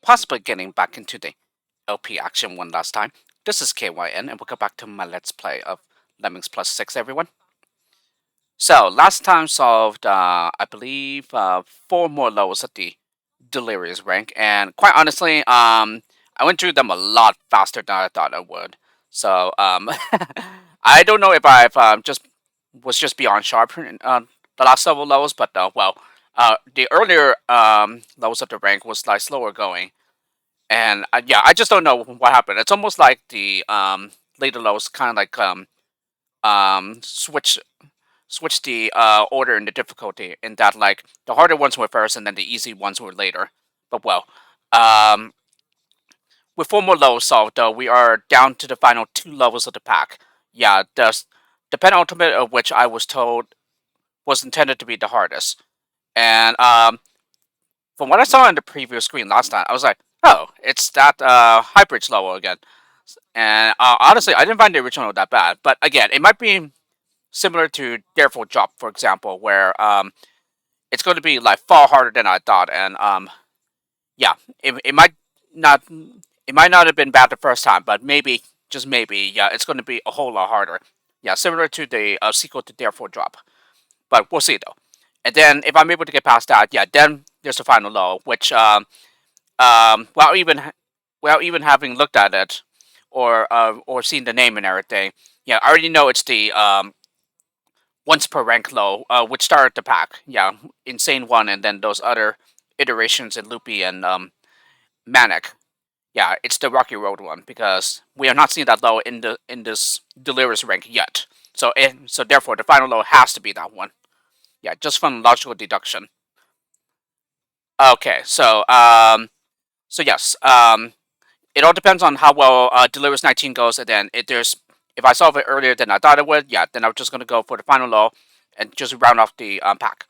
possibly getting back into the LP action one last time. This is KYN, and welcome back to my Let's Play of Lemmings Plus 6, everyone. So, last time solved, I believe, 4 more levels at the Delirious rank, and quite honestly, I went through them a lot faster than I thought I would. So, I don't know if I've just beyond sharp in the last several levels, but the earlier levels of the rank was like slower going. And yeah, I just don't know what happened. It's almost like the later levels kind of like switch the order and the difficulty, in that like the harder ones were first and then the easy ones were later. But um, with 4 more levels solved, though, we are down to the final 2 levels of the pack. Yeah, the penultimate of which I was told was intended to be the hardest. And from what I saw on the preview screen last time, I was like, oh, it's that hybrid level again. And honestly, I didn't find the original that bad. But again, it might be similar to Therefore Drop, for example, where it's going to be like far harder than I thought. And yeah, it might not have been bad the first time, but maybe, just maybe, yeah, it's going to be a whole lot harder. Yeah, similar to the sequel to Therefore Drop. But we'll see, though. And then if I'm able to get past that, yeah, then there's the final low, which without even having looked at it or seen the name and everything, yeah, I already know it's the once per rank low, which started the pack. Yeah, Insane One, and then those other iterations in Loopy and Manic. Yeah, it's the Rocky Road one, because we have not seen that low in this Delirious rank yet. So therefore the final low has to be that one. Yeah, just from logical deduction. Okay, so yes, it all depends on how well Delirious 19 goes, and then if I solve it earlier than I thought it would, yeah, then I'm just gonna go for the final low and just round off the pack.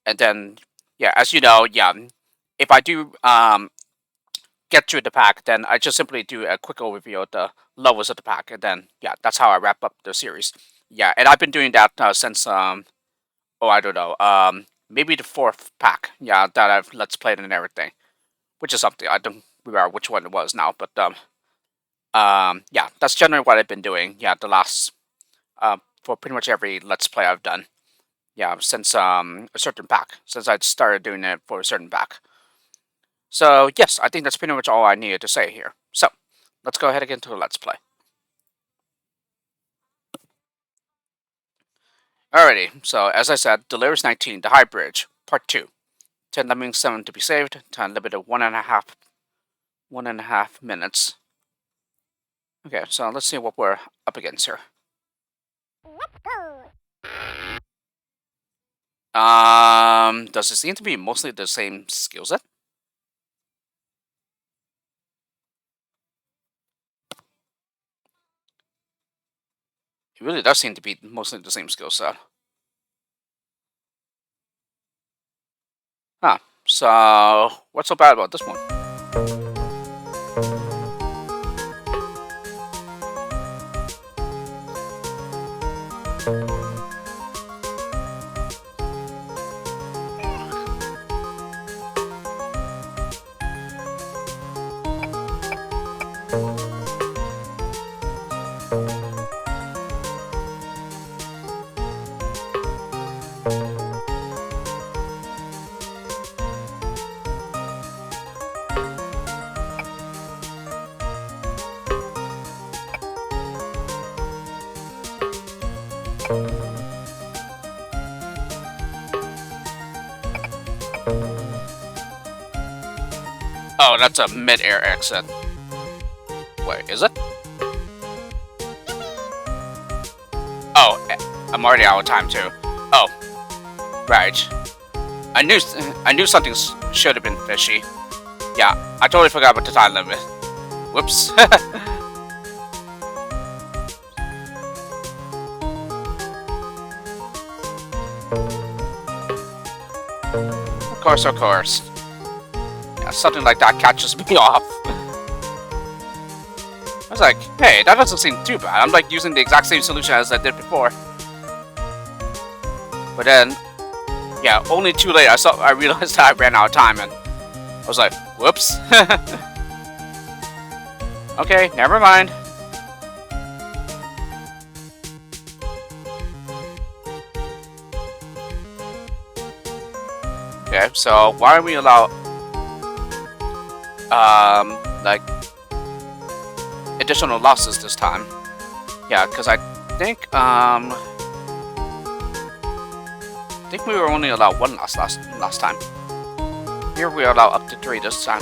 And then, yeah, as you know, yeah, if I do get through the pack, then I just simply do a quick overview of the levels of the pack, and then yeah, that's how I wrap up the series. Yeah, and I've been doing that since I don't know, maybe the 4th pack, yeah, that I've Let's Played and everything, which is something I don't remember which one it was now, but yeah, that's generally what I've been doing. Yeah, the last for pretty much every Let's Play I've done. Yeah, since a certain pack, since I started doing it for a certain pack. So yes, I think that's pretty much all I needed to say here. So let's go ahead and get into the Let's Play. Alrighty, so as I said, Delirious 19, the High Bridge, Part 2. 10 Lemmings, 7 to be saved, time limit of 1.5 minutes. Okay, so let's see what we're up against here. Let's go. Does it seem to be mostly the same skill set? It really does seem to be mostly the same skill set. Huh, so what's so bad about this one? Oh, that's a mid-air exit. Wait, is it? Oh, I'm already out of time too. Oh, right. I knew something should have been fishy. Yeah, I totally forgot about the time limit. Whoops. Of course. Yeah, something like that catches me off. I was like, hey, that doesn't seem too bad. I'm like using the exact same solution as I did before. But then, yeah, only too late I realized that I ran out of time, and I was like, Whoops. Okay, never mind. Okay, so why don't we allow like additional losses this time? Yeah, because I think we were only allowed one loss last time. Here we allow up to 3 this time.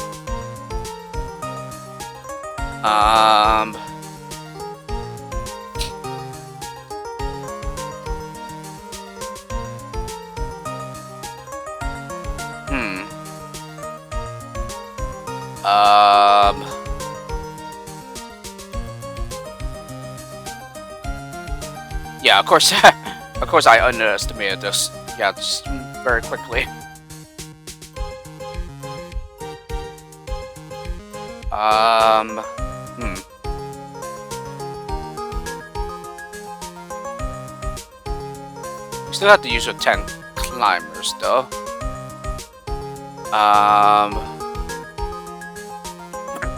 Yeah, of course, of course I underestimated this. Yeah, just very quickly. We still have to use your 10 climbers, though.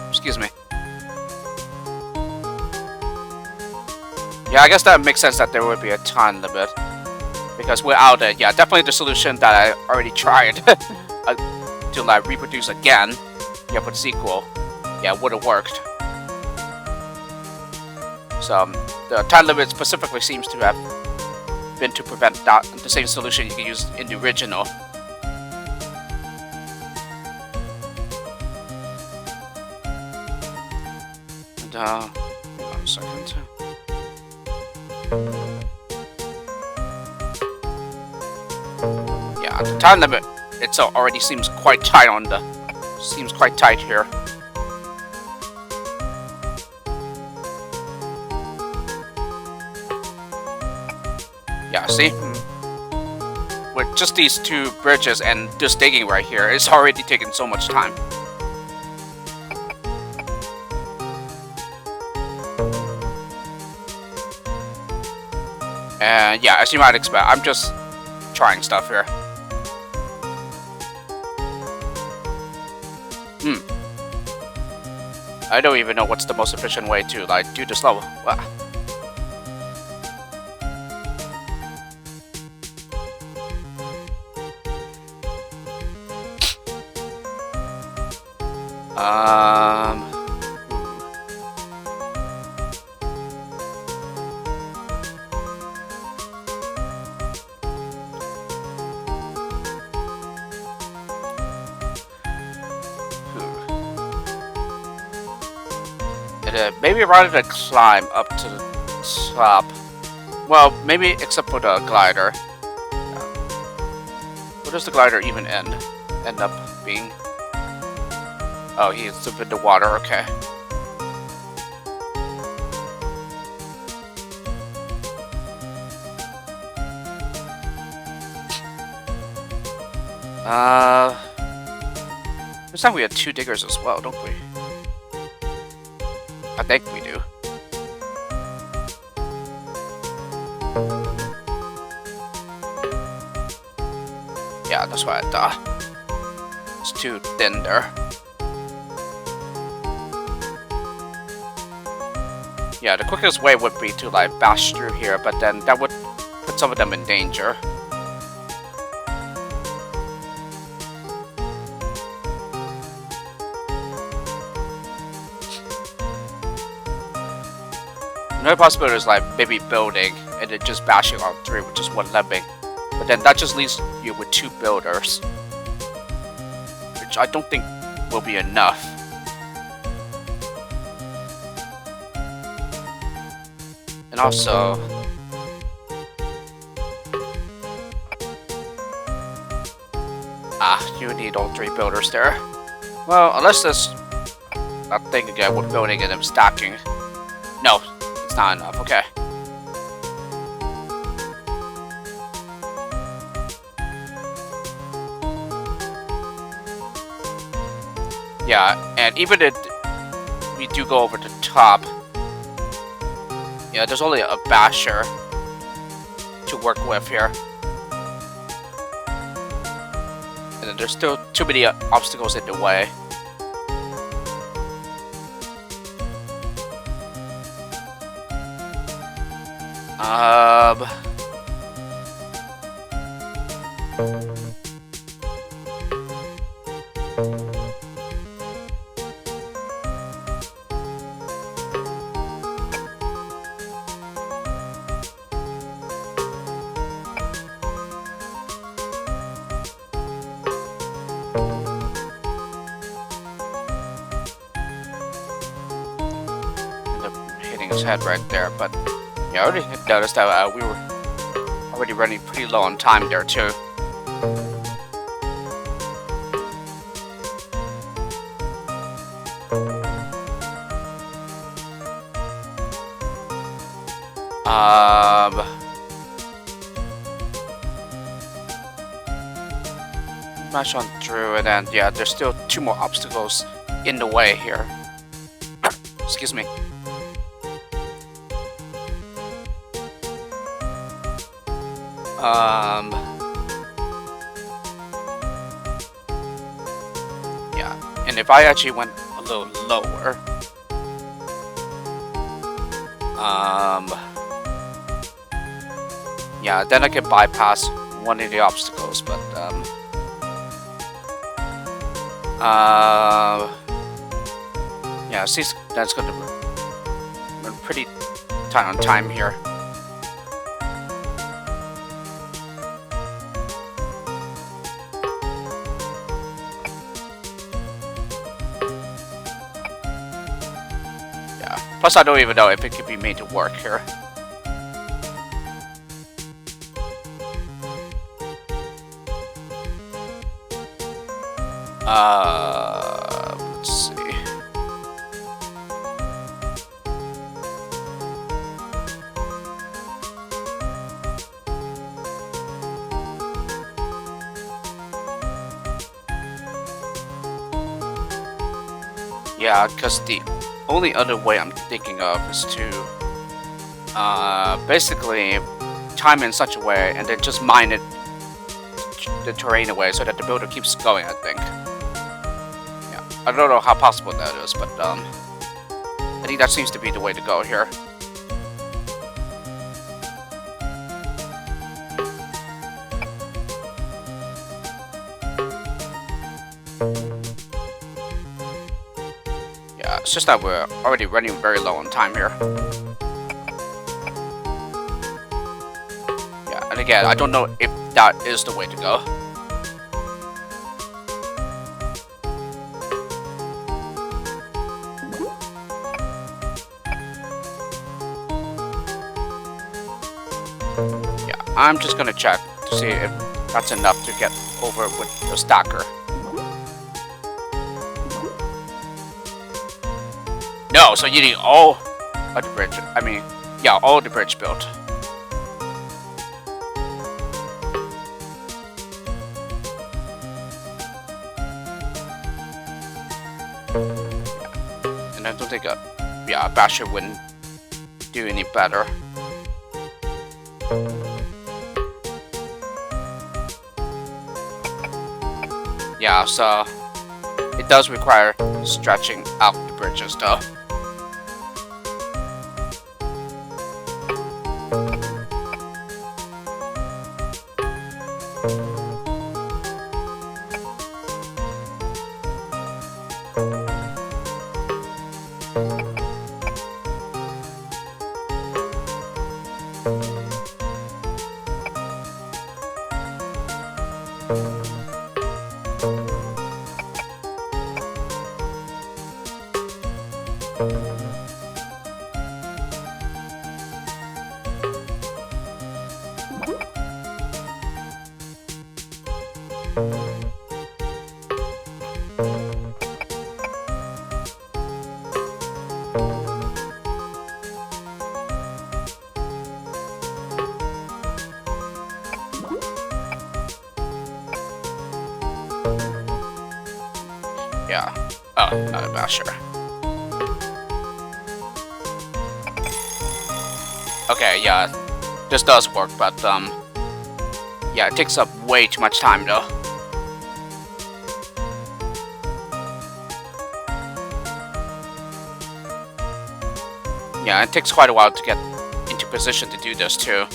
Excuse me. Yeah, I guess that makes sense that there would be a time limit. Because without it, yeah, definitely the solution that I already tried to like reproduce again, yeah, for the sequel, yeah, would have worked. So the time limit specifically seems to have been to prevent that the same solution you can use in the original. And hold on a second. Yeah, the time limit itself already seems quite tight here. Yeah, see? With just these 2 bridges and just digging right here, it's already taken so much time. And yeah, as you might expect, I'm just trying stuff here. I don't even know what's the most efficient way to like do this level. Wow. Maybe rather than climb up to the top. Well, maybe except for the glider. Where does the glider even end up being? Oh, he's up in the water. Okay. This time we had 2 diggers as well, don't we? I think we do. Yeah, that's what I thought. It's too thin there. Yeah, the quickest way would be to like bash through here, but then that would put some of them in danger. Another possibility is like maybe building and then just bashing on 3 with just 1 lemming. But then that just leaves you with 2 builders, which I don't think will be enough. And also, you need all 3 builders there. Well, unless there's that thing again with building and them stacking. No, it's not enough. Okay. Yeah, and even if we do go over the top, yeah, there's only a basher to work with here. And then there's still too many obstacles in the way. Um, end up hitting his head right there, but yeah, I already noticed that we were already running pretty low on time there too. Smash on through, and then yeah, there's still 2 more obstacles in the way here. Excuse me. Yeah, and if I actually went a little lower, yeah, then I could bypass one of the obstacles, but yeah, see, that's gonna run pretty tight on time here. Yeah, plus I don't even know if it could be made to work here. Let's see. Yeah, because the only other way I'm thinking of is to basically time in such a way and then just mine it, the terrain away, so that the builder keeps going, I think. Yeah, I don't know how possible that is, but I think that seems to be the way to go here. Yeah, it's just that we're already running very low on time here. Yeah, and again, I don't know if that is the way to go. Yeah, I'm just gonna check to see if that's enough to get over with the stacker. No, so you need all of the bridge. I mean, yeah, all the bridge built. And I don't think a basher wouldn't do any better. Yeah, so it does require stretching out the bridges though. Yeah. Oh, not a basher. Okay, yeah. This does work, but yeah, it takes up way too much time though. Yeah, it takes quite a while to get into strategic position to do this too.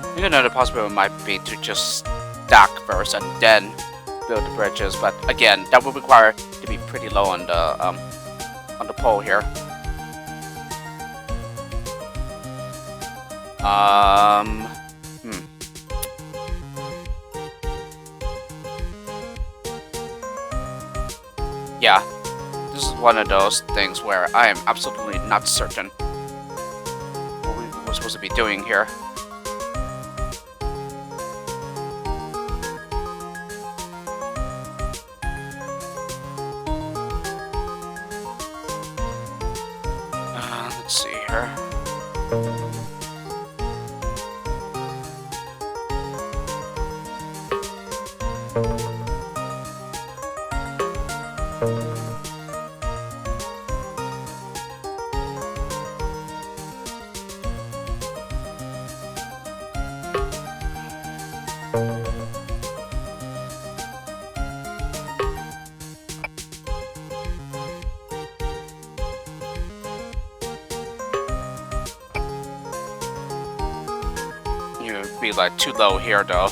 I think another possibility might be to just stack first and then build the bridges, but again, that would require to be pretty low on the pole here. Yeah, this is one of those things where I am absolutely not certain what we were supposed to be doing here. Let's see here. You'd be like too low here though.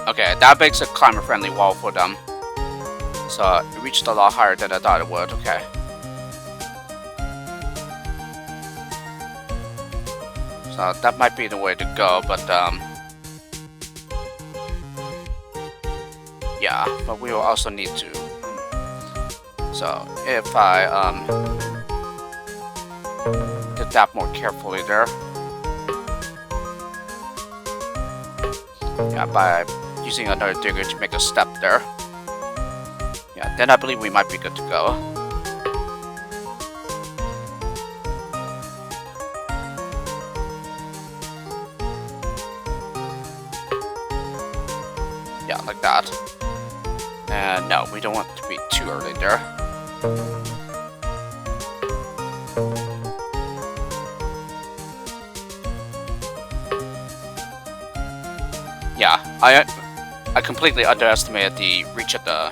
Okay, that makes a climber-friendly wall for them. So it reached a lot higher than I thought it would. Okay. So that might be the way to go, but yeah, but we will also need to. So if I did that more carefully there, yeah, by using another digger to make a step there. Yeah, then I believe we might be good to go. Yeah, like that. And no, we don't want to be too early there. Yeah, I completely underestimated the reach of the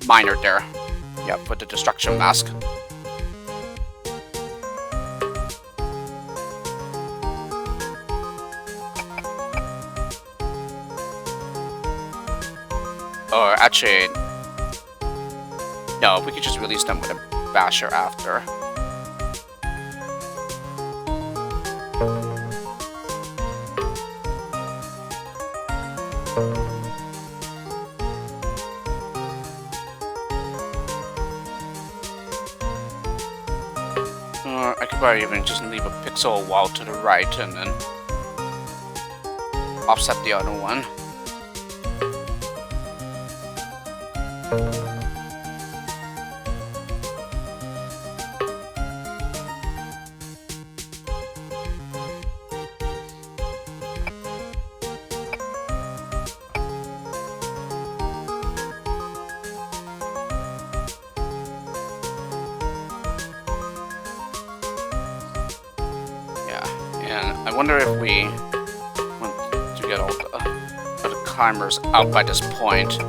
miner there. Yeah, for the destruction mask. Or actually, no, we could just release them with a basher after. I could probably even just leave a pixel wall to the right and then offset the other one. I wonder if we want to get all the climbers out by this point.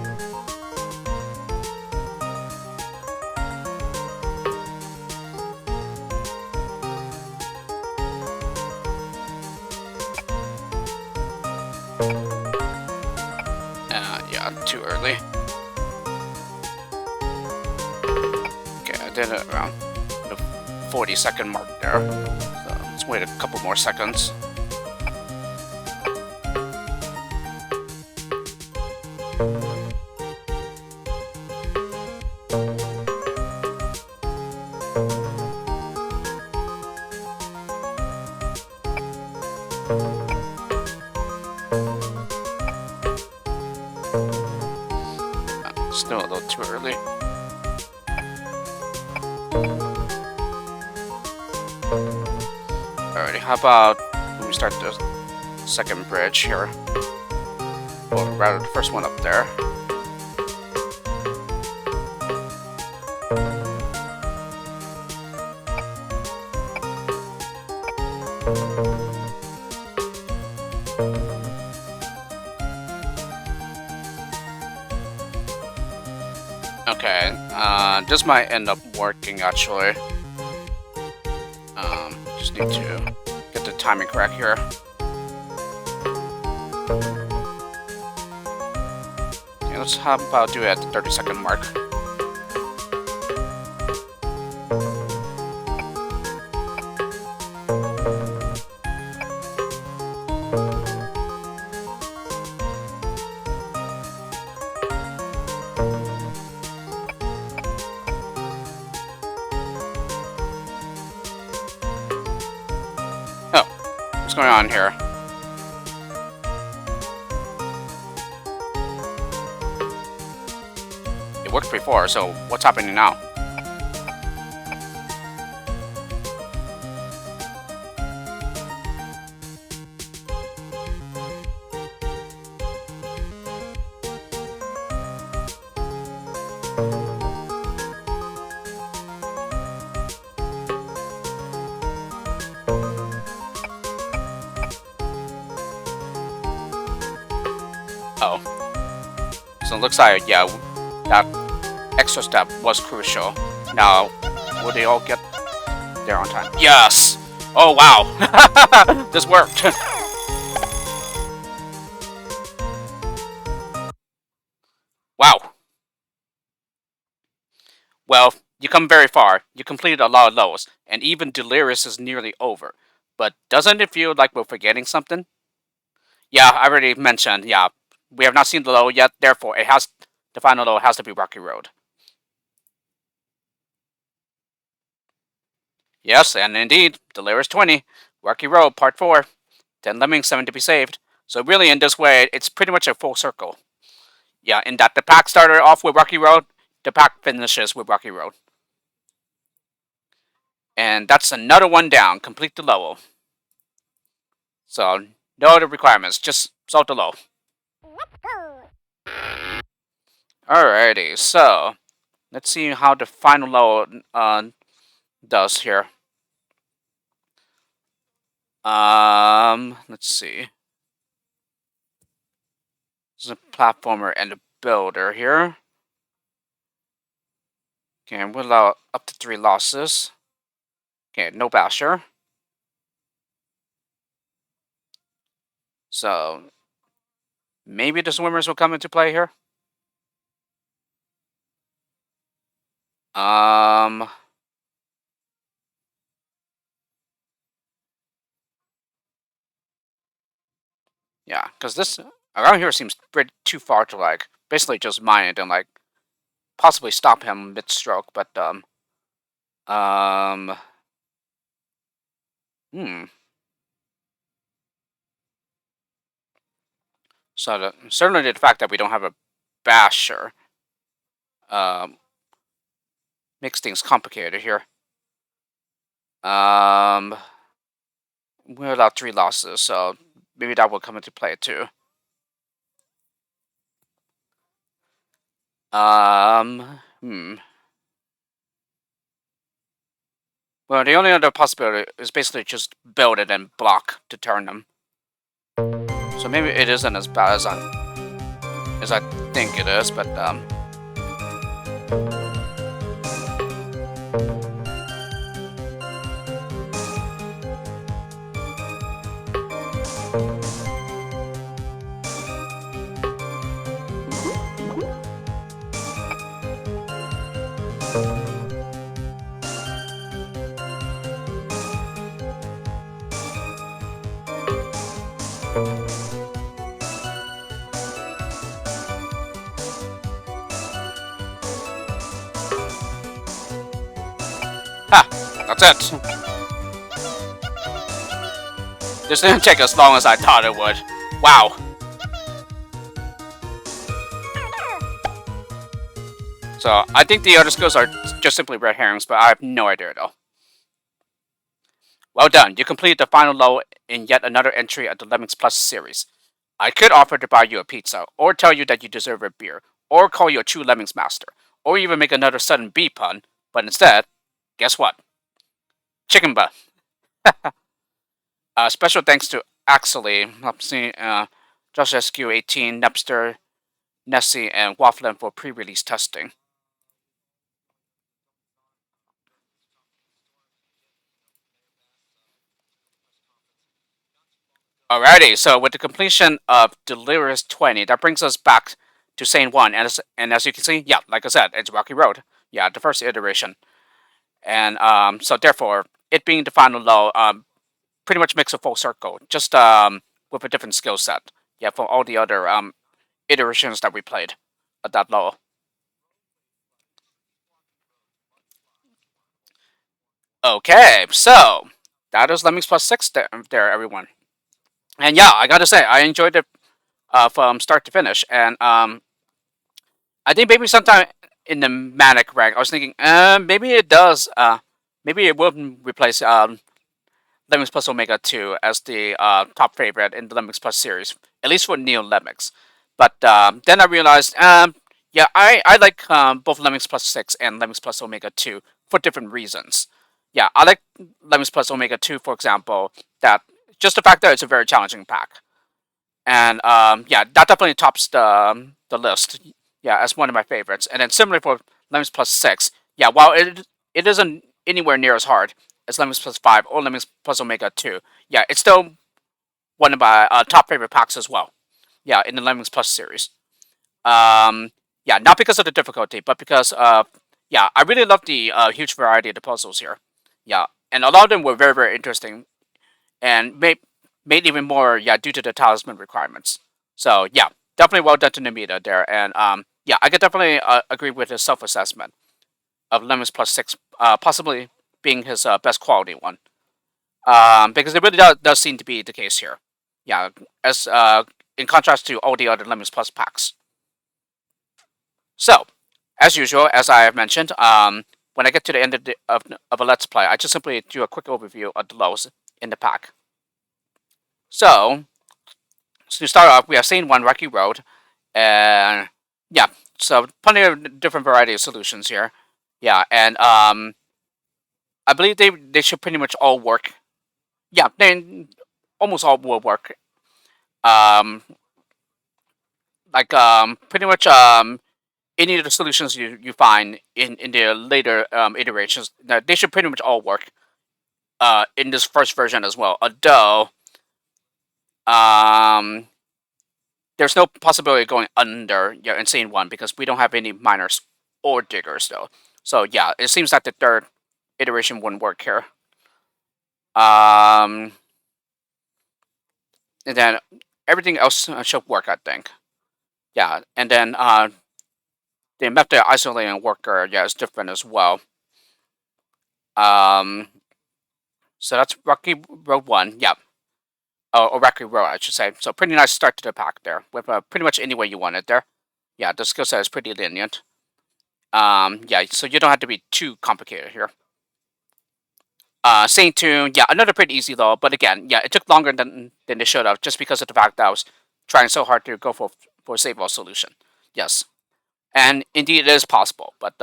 too early. Okay, I did it around the 40-second mark there. So let's wait a couple more seconds. Still a little too early. Alrighty, how about we start the second bridge here? Or rather, the first one up there. Okay, this might end up working actually. Just need to get the timing correct here. Okay, let's how about do it at the 30-second mark. What's going on here? It worked before, so what's happening now? Oh. So it looks like, yeah, that extra step was crucial. Now, will they all get there on time? Yes! Oh, wow! This worked! Wow. Well, you come very far. You completed a lot of those, and even Delirious is nearly over. But doesn't it feel like we're forgetting something? Yeah, I already mentioned, yeah. We have not seen the low yet, therefore the final low has to be Rocky Road. Yes, and indeed, Delirious 20, Rocky Road, Part 4, 10 Lemmings, 7 to be saved. So really, in this way, it's pretty much a full circle. Yeah, in that the pack started off with Rocky Road, the pack finishes with Rocky Road. And that's another one down, complete the level. So, no other requirements, just solve the low. Alrighty, so let's see how the final low does here. Let's see. There's a platformer and a builder here. Okay, we'll allow up to 3 losses. Okay, no basher. So maybe the swimmers will come into play here. Yeah, because this around here seems pretty too far to like basically just mine it and like possibly stop him mid-stroke, but So certainly the fact that we don't have a basher makes things complicated here. We're allowed 3 losses, so maybe that will come into play too. Well, the only other possibility is basically just build it and block to turn them. So maybe it isn't as bad as I think it is, but That's it. This didn't take as long as I thought it would. Wow. So I think the other skills are just simply red herrings, but I have no idea though. Well done. You completed the final level in yet another entry of the Lemmings Plus series. I could offer to buy you a pizza, or tell you that you deserve a beer, or call you a true Lemmings master, or even make another sudden bee pun, but instead, guess what? Chicken butt. Special thanks to Axley, Josh SQ18, Nepster, Nessie, and Wafflin for pre-release testing. Alrighty, so with the completion of Delirious 20, that brings us back to Sane 1, and as you can see, yeah, like I said, it's Rocky Road. Yeah, the first iteration. And so therefore, it being the final low, pretty much makes a full circle, just with a different skill set. Yeah, for all the other iterations that we played at that low. Okay, so that is Lemmings plus 6 there, everyone. And yeah, I gotta say, I enjoyed it from start to finish. And I think maybe sometime in the Manic rank, I was thinking, maybe it does, maybe it will replace Lemmings Plus Omega 2 as the top favorite in the Lemmings Plus series, at least for Neo Lemmings. But then I realized, yeah, I like both Lemmings Plus 6 and Lemmings Plus Omega 2 for different reasons. Yeah, I like Lemmings Plus Omega 2, for example, that just the fact that it's a very challenging pack. And yeah, that definitely tops the list. Yeah, as one of my favorites. And then similarly for Lemmings Plus 6, yeah, while it isn't anywhere near as hard as Lemmings Plus 5 or Lemmings Plus Omega 2, yeah, it's still one of my top favorite packs as well. Yeah, in the Lemmings Plus series. Um, yeah, not because of the difficulty, but because yeah, I really love the huge variety of the puzzles here. Yeah, and a lot of them were very, very interesting and made even more, yeah, due to the talisman requirements. So yeah, definitely well done to Namita there, and yeah, I could definitely agree with his self-assessment of Lemons plus 6, possibly being his best quality one, because it really does seem to be the case here. Yeah, as in contrast to all the other Lemons plus packs. So, as usual, as I have mentioned, when I get to the end of a let's play, I just simply do a quick overview of the lows in the pack. So, to start off, we have seen one Rocky Road, and yeah, so plenty of different variety of solutions here. Yeah, and I believe they should pretty much all work. Yeah, they almost all will work. Um, like pretty much any of the solutions you find in the later iterations, they should pretty much all work. In this first version as well, although um there's no possibility of going under Insane One because we don't have any miners or diggers though. So yeah, it seems like the third iteration wouldn't work here. Um, and then everything else should work, I think. Yeah, and then the method isolating worker, yeah, is different as well. Um, so that's Rocky Road One, yeah, or Rocky Road, I should say. So pretty nice start to the pack there, with pretty much any way you want it there. Yeah, the skill set is pretty lenient. Yeah, so you don't have to be too complicated here. Saint Tune, yeah, another pretty easy though, but again, yeah, it took longer than they should have, just because of the fact that I was trying so hard to go for a save all solution. Yes, and indeed it is possible, but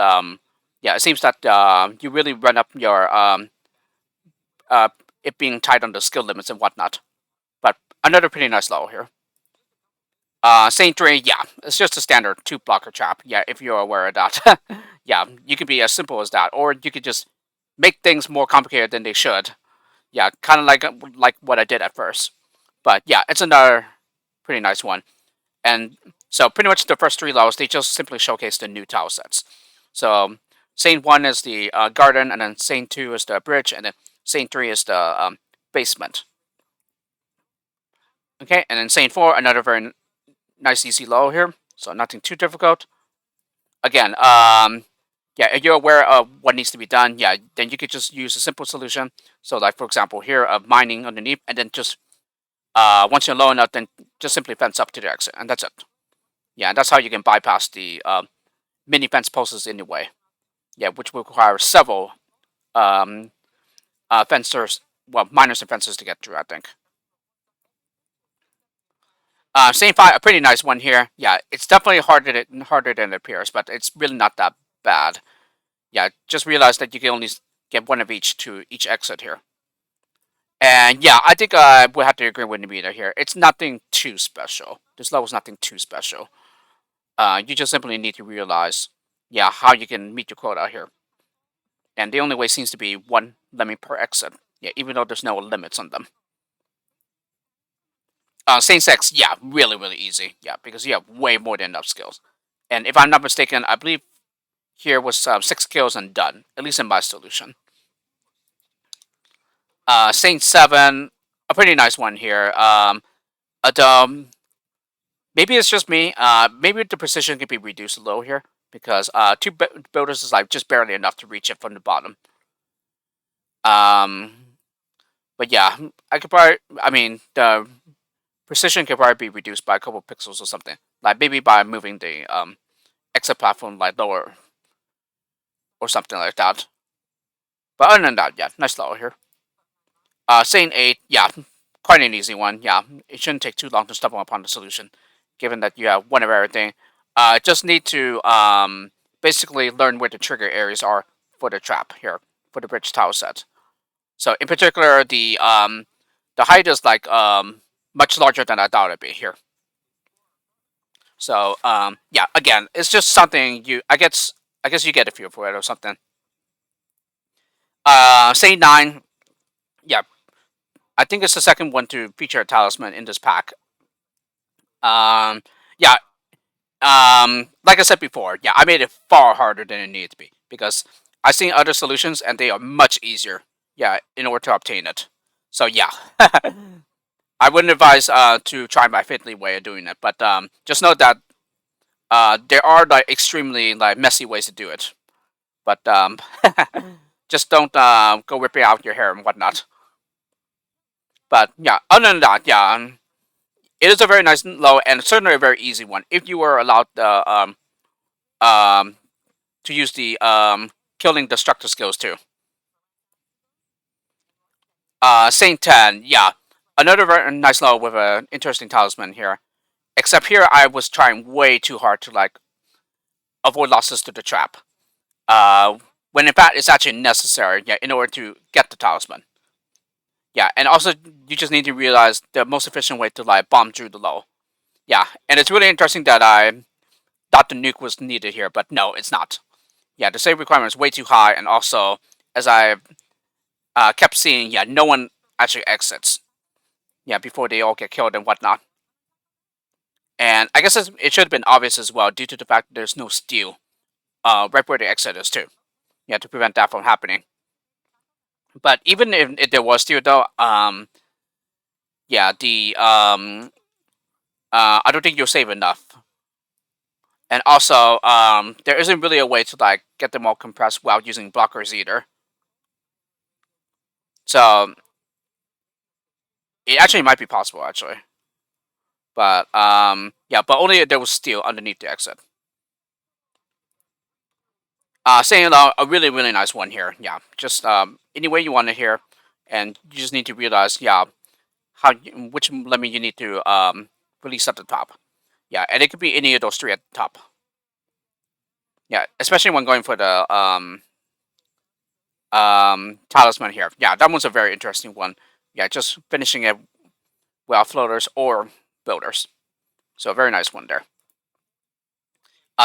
yeah, it seems that you really run up your uh, it being tight on the skill limits and whatnot. But another pretty nice level here. Saint Dre, yeah, it's just a standard two blocker trap. Yeah, if you're aware of that. Yeah, you could be as simple as that, or you could just make things more complicated than they should. Yeah, kind of like what I did at first. But yeah, it's another pretty nice one. And so pretty much the first three levels, they just simply showcase the new tile sets. So Saint 1 is the garden, and then Saint 2 is the bridge, and then Saint 3 is the basement. Okay, and then Saint 4, another very nice easy level here. So nothing too difficult. Again, yeah, if you're aware of what needs to be done, yeah, then you could just use a simple solution. So, like for example, here, mining underneath, and then just once you're low enough, then just simply fence up to the exit, and that's it. Yeah, and that's how you can bypass the mini fence posts in the way. Yeah, which will require several um, fencers, well, miners and fencers to get through, I think. Same fight, a pretty nice one here. Yeah, it's definitely harder than it appears, but it's really not that bad. Yeah, just realize that you can only get one of each to each exit here. And yeah, I think we have to agree with Nibita here. It's nothing too special. This level is nothing too special. You just simply need to realize, yeah, how you can meet your quota here. And the only way seems to be one lemming per exit. Yeah, even though there's no limits on them. Saint Sex, yeah, really, really easy. Yeah, because you have way more than enough skills. And if I'm not mistaken, I believe here was 6 kills and done, at least in my solution. Saint 7, a pretty nice one here. But, maybe it's just me. Maybe the precision could be reduced a little here because two builders is like just barely enough to reach it from the bottom. Um, but yeah, I could probably. I mean, the precision could probably be reduced by a couple pixels or something. Like maybe by moving the exit platform like lower or something like that. But other than that, yeah, nice level here. Saint 8, yeah, quite an easy one. Yeah, it shouldn't take too long to stumble upon the solution, given that you have one of everything. Just need to basically learn where the trigger areas are for the trap here, for the bridge tile set. So in particular, the height is like much larger than I thought it'd be here. So yeah, again, it's just something I guess you get a feel for it or something. Saint 9, yeah, I think it's the second one to feature a talisman in this pack. Um, yeah, like I said before, yeah, I made it far harder than it needed to be because I've seen other solutions and they are much easier. Yeah, in order to obtain it. So yeah, I wouldn't advise to try my fiddly way of doing it, but just know that there are like extremely like messy ways to do it. But just don't go ripping out your hair and whatnot. But yeah, other than that, yeah, it is a very nice low and certainly a very easy one if you were allowed um to use the killing destructor skills too. Saint 10, yeah, another very nice low with an interesting talisman here. Except here, I was trying way too hard to like avoid losses to the trap. Uh, when in fact it's actually necessary, yeah, in order to get the talisman. Yeah, and also you just need to realize the most efficient way to like bomb through the low. Yeah, and it's really interesting that I thought the nuke was needed here, but no, it's not. Yeah, the save requirement is way too high, and also as I kept seeing, yeah, no one actually exits. Yeah, before they all get killed and whatnot. And I guess it should have been obvious as well, due to the fact that there's no steel right where the exit is too. Yeah, to prevent that from happening. But even if there was steel though, yeah, the I don't think you'll save enough. And also, there isn't really a way to like get them all compressed without using blockers either. So it actually might be possible actually, but yeah, but only if there was steel underneath the exit. Saying a really really nice one here. Yeah, just any way you want it here, and you just need to realize yeah which lemon you need to release at the top. Yeah, and it could be any of those three at the top. Yeah, especially when going for the talisman here. Yeah, that one's a very interesting one. Yeah, just finishing it without floaters or builders. So a very nice one there.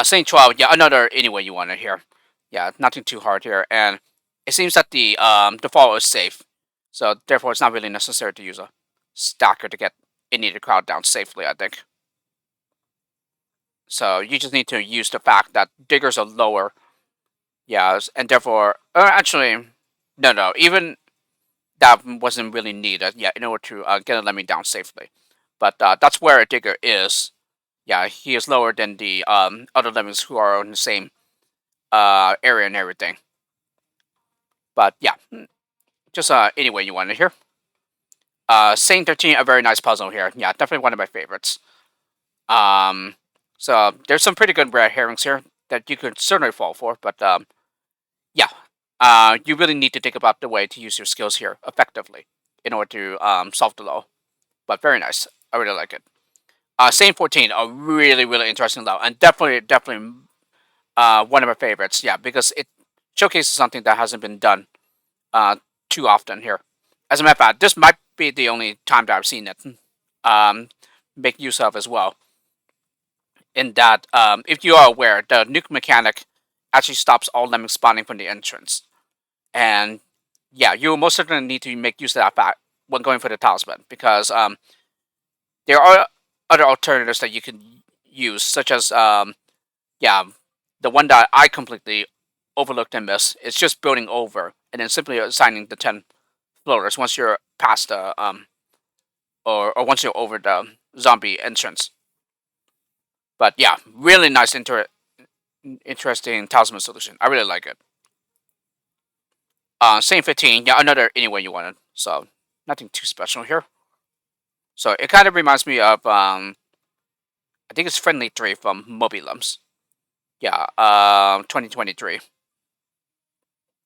Saint 12, yeah, another anyway you want it here. Yeah, nothing too hard here, and it seems that the default is safe, so therefore it's not really necessary to use a stacker to get any of the crowd down safely. I think. So you just need to use the fact that diggers are lower, yeah, and therefore, actually, no, even that wasn't really needed, yeah, in order to get a lemming down safely. But that's where a digger is. Yeah, he is lower than the other lemmings who are on the same area and everything. But yeah, just any way you want to hear. Saint 13, a very nice puzzle here. Yeah, definitely one of my favorites. Um, so there's some pretty good red herrings here that you could certainly fall for, but yeah, you really need to think about the way to use your skills here effectively in order to solve the law. But very nice. I really like it. Saint 14, a really, really interesting law, and definitely one of my favorites. Yeah, because it showcases something that hasn't been done uh, too often here. As a matter of fact, this might be the only time that I've seen it um, make use of as well. In that, if you are aware, the nuke mechanic actually stops all lemmings spawning from the entrance. And yeah, you will most certainly need to make use of that fact when going for the talisman, because there are other alternatives that you can use, such as yeah, the one that I completely overlooked and missed is just building over and then simply assigning the 10 floaters once you're past the or once you're over the zombie entrance. But yeah, really nice interesting talisman solution. I really like it. Same 15, yeah, another anyway you want it. So nothing too special here. So it kind of reminds me of I think it's Friendly 3 from Mobilums. Yeah, 2023.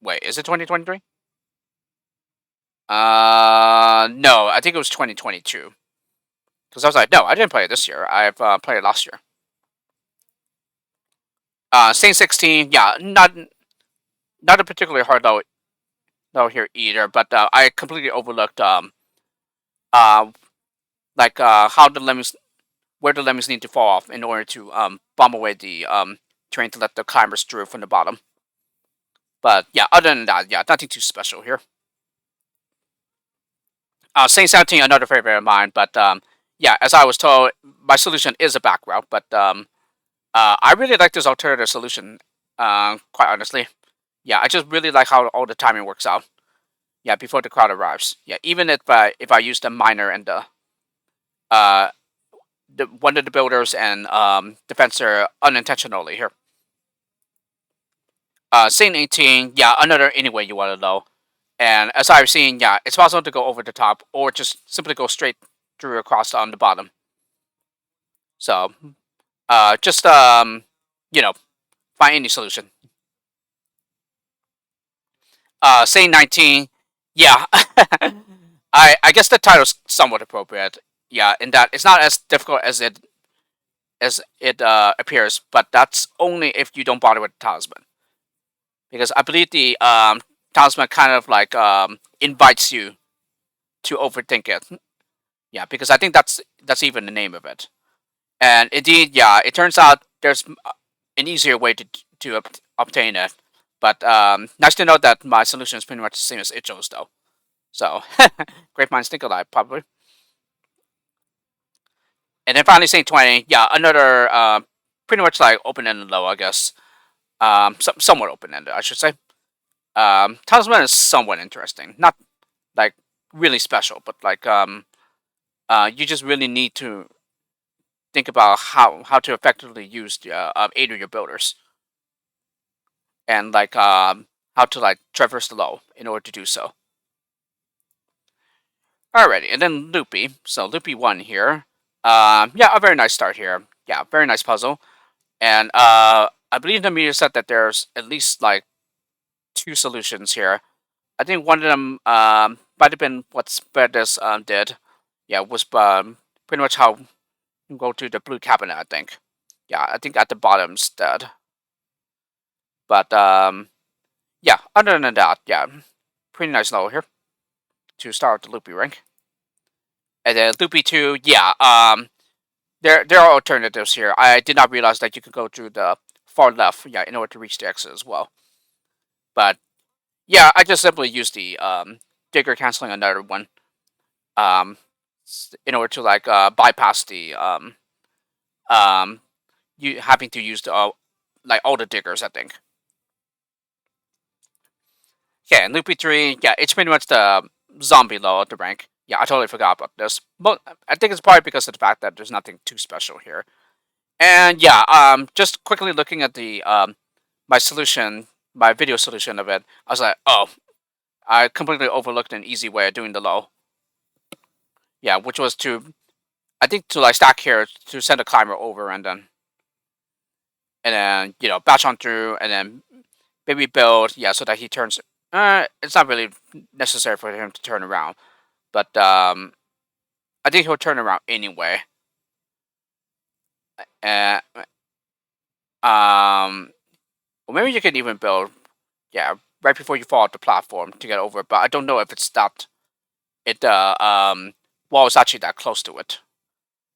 Wait, is it 2023? No, I think it was 2022. Because I was like, no, I didn't play it this year. I've played it last year. Saint 16, yeah, not a particularly hard though here either, but I completely overlooked uh how the lemmings where the lemmings need to fall off in order to bomb away the terrain to let the climbers through from the bottom. But yeah, other than that, yeah, nothing too special here. Saint 17, another favorite of mine, but yeah, as I was told, my solution is a back route, but I really like this alternative solution. Quite honestly, yeah, I just really like how all the timing works out. Yeah, before the crowd arrives. Yeah, even if I use the miner and uh the one of the builders and defensor unintentionally here. Scene 18, yeah, another anyway you want to know. And as I've seen, yeah, it's possible to go over the top or just simply go straight through across on the bottom. So, just you know, find any solution. Scene 19, yeah, I guess the title's somewhat appropriate. Yeah, in that it's not as difficult as it appears, but that's only if you don't bother with the talisman. Because I believe the talisman kind of like invites you to overthink it. Yeah, because I think that's even the name of it. And indeed, yeah, it turns out there's an easier way to obtain it. But nice to know that my solution is pretty much the same as Icho's, though. So, great minds think alike, probably. And then finally, Saint 20, yeah, another pretty much like open ended low, I guess. Somewhat open ended, I should say. Talisman is somewhat interesting. Not like really special, but like you just really need to think about how to effectively use the aid of your builders and like how to like traverse the low in order to do so. Alrighty, and then Loopy. So Loopy 1 here. Yeah, a very nice start here. Yeah, very nice puzzle. And I believe the meter said that there's at least like two solutions here. I think one of them might have been what Swerdis did. Yeah, was pretty much how you go to the blue cabinet, I think. Yeah, I think at the bottom instead. But yeah, other than that, yeah, pretty nice level here to start with the Loopy rank. And then Loopy 2, yeah, there are alternatives here. I did not realize that you could go through the far left, yeah, in order to reach the exit as well. But yeah, I just simply used the digger canceling another one um, in order to like bypass the you having to use the like all the diggers, I think. Yeah, and Loopy 3, yeah, it's pretty much the zombie low at the rank. Yeah, I totally forgot about this. But I think it's probably because of the fact that there's nothing too special here. And yeah, just quickly looking at the my solution, my video solution of it, I was like, oh, I completely overlooked an easy way of doing the low. Yeah, which was to, I think, to like stack here to send a climber over and then batch on through and then maybe build, yeah, so that he turns. It's not really necessary for him to turn around, but I think he'll turn around anyway. Uh, or maybe you can even build, yeah, right before you fall off the platform to get over. But I don't know if it's that wall is actually that close to it.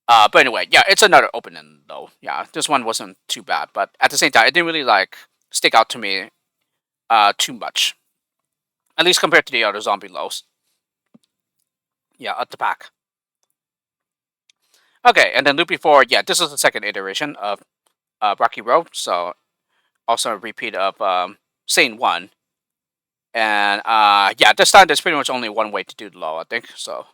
But anyway, yeah, it's another opening though. Yeah, this one wasn't too bad, but at the same time, it didn't really like stick out to me too much, at least compared to the other zombie lows. Yeah, at the pack. Okay, and then Loopy 4, yeah, this is the second iteration of Rocky Road, so also a repeat of Sane 1. And yeah, this time there's pretty much only one way to do the low, I think. So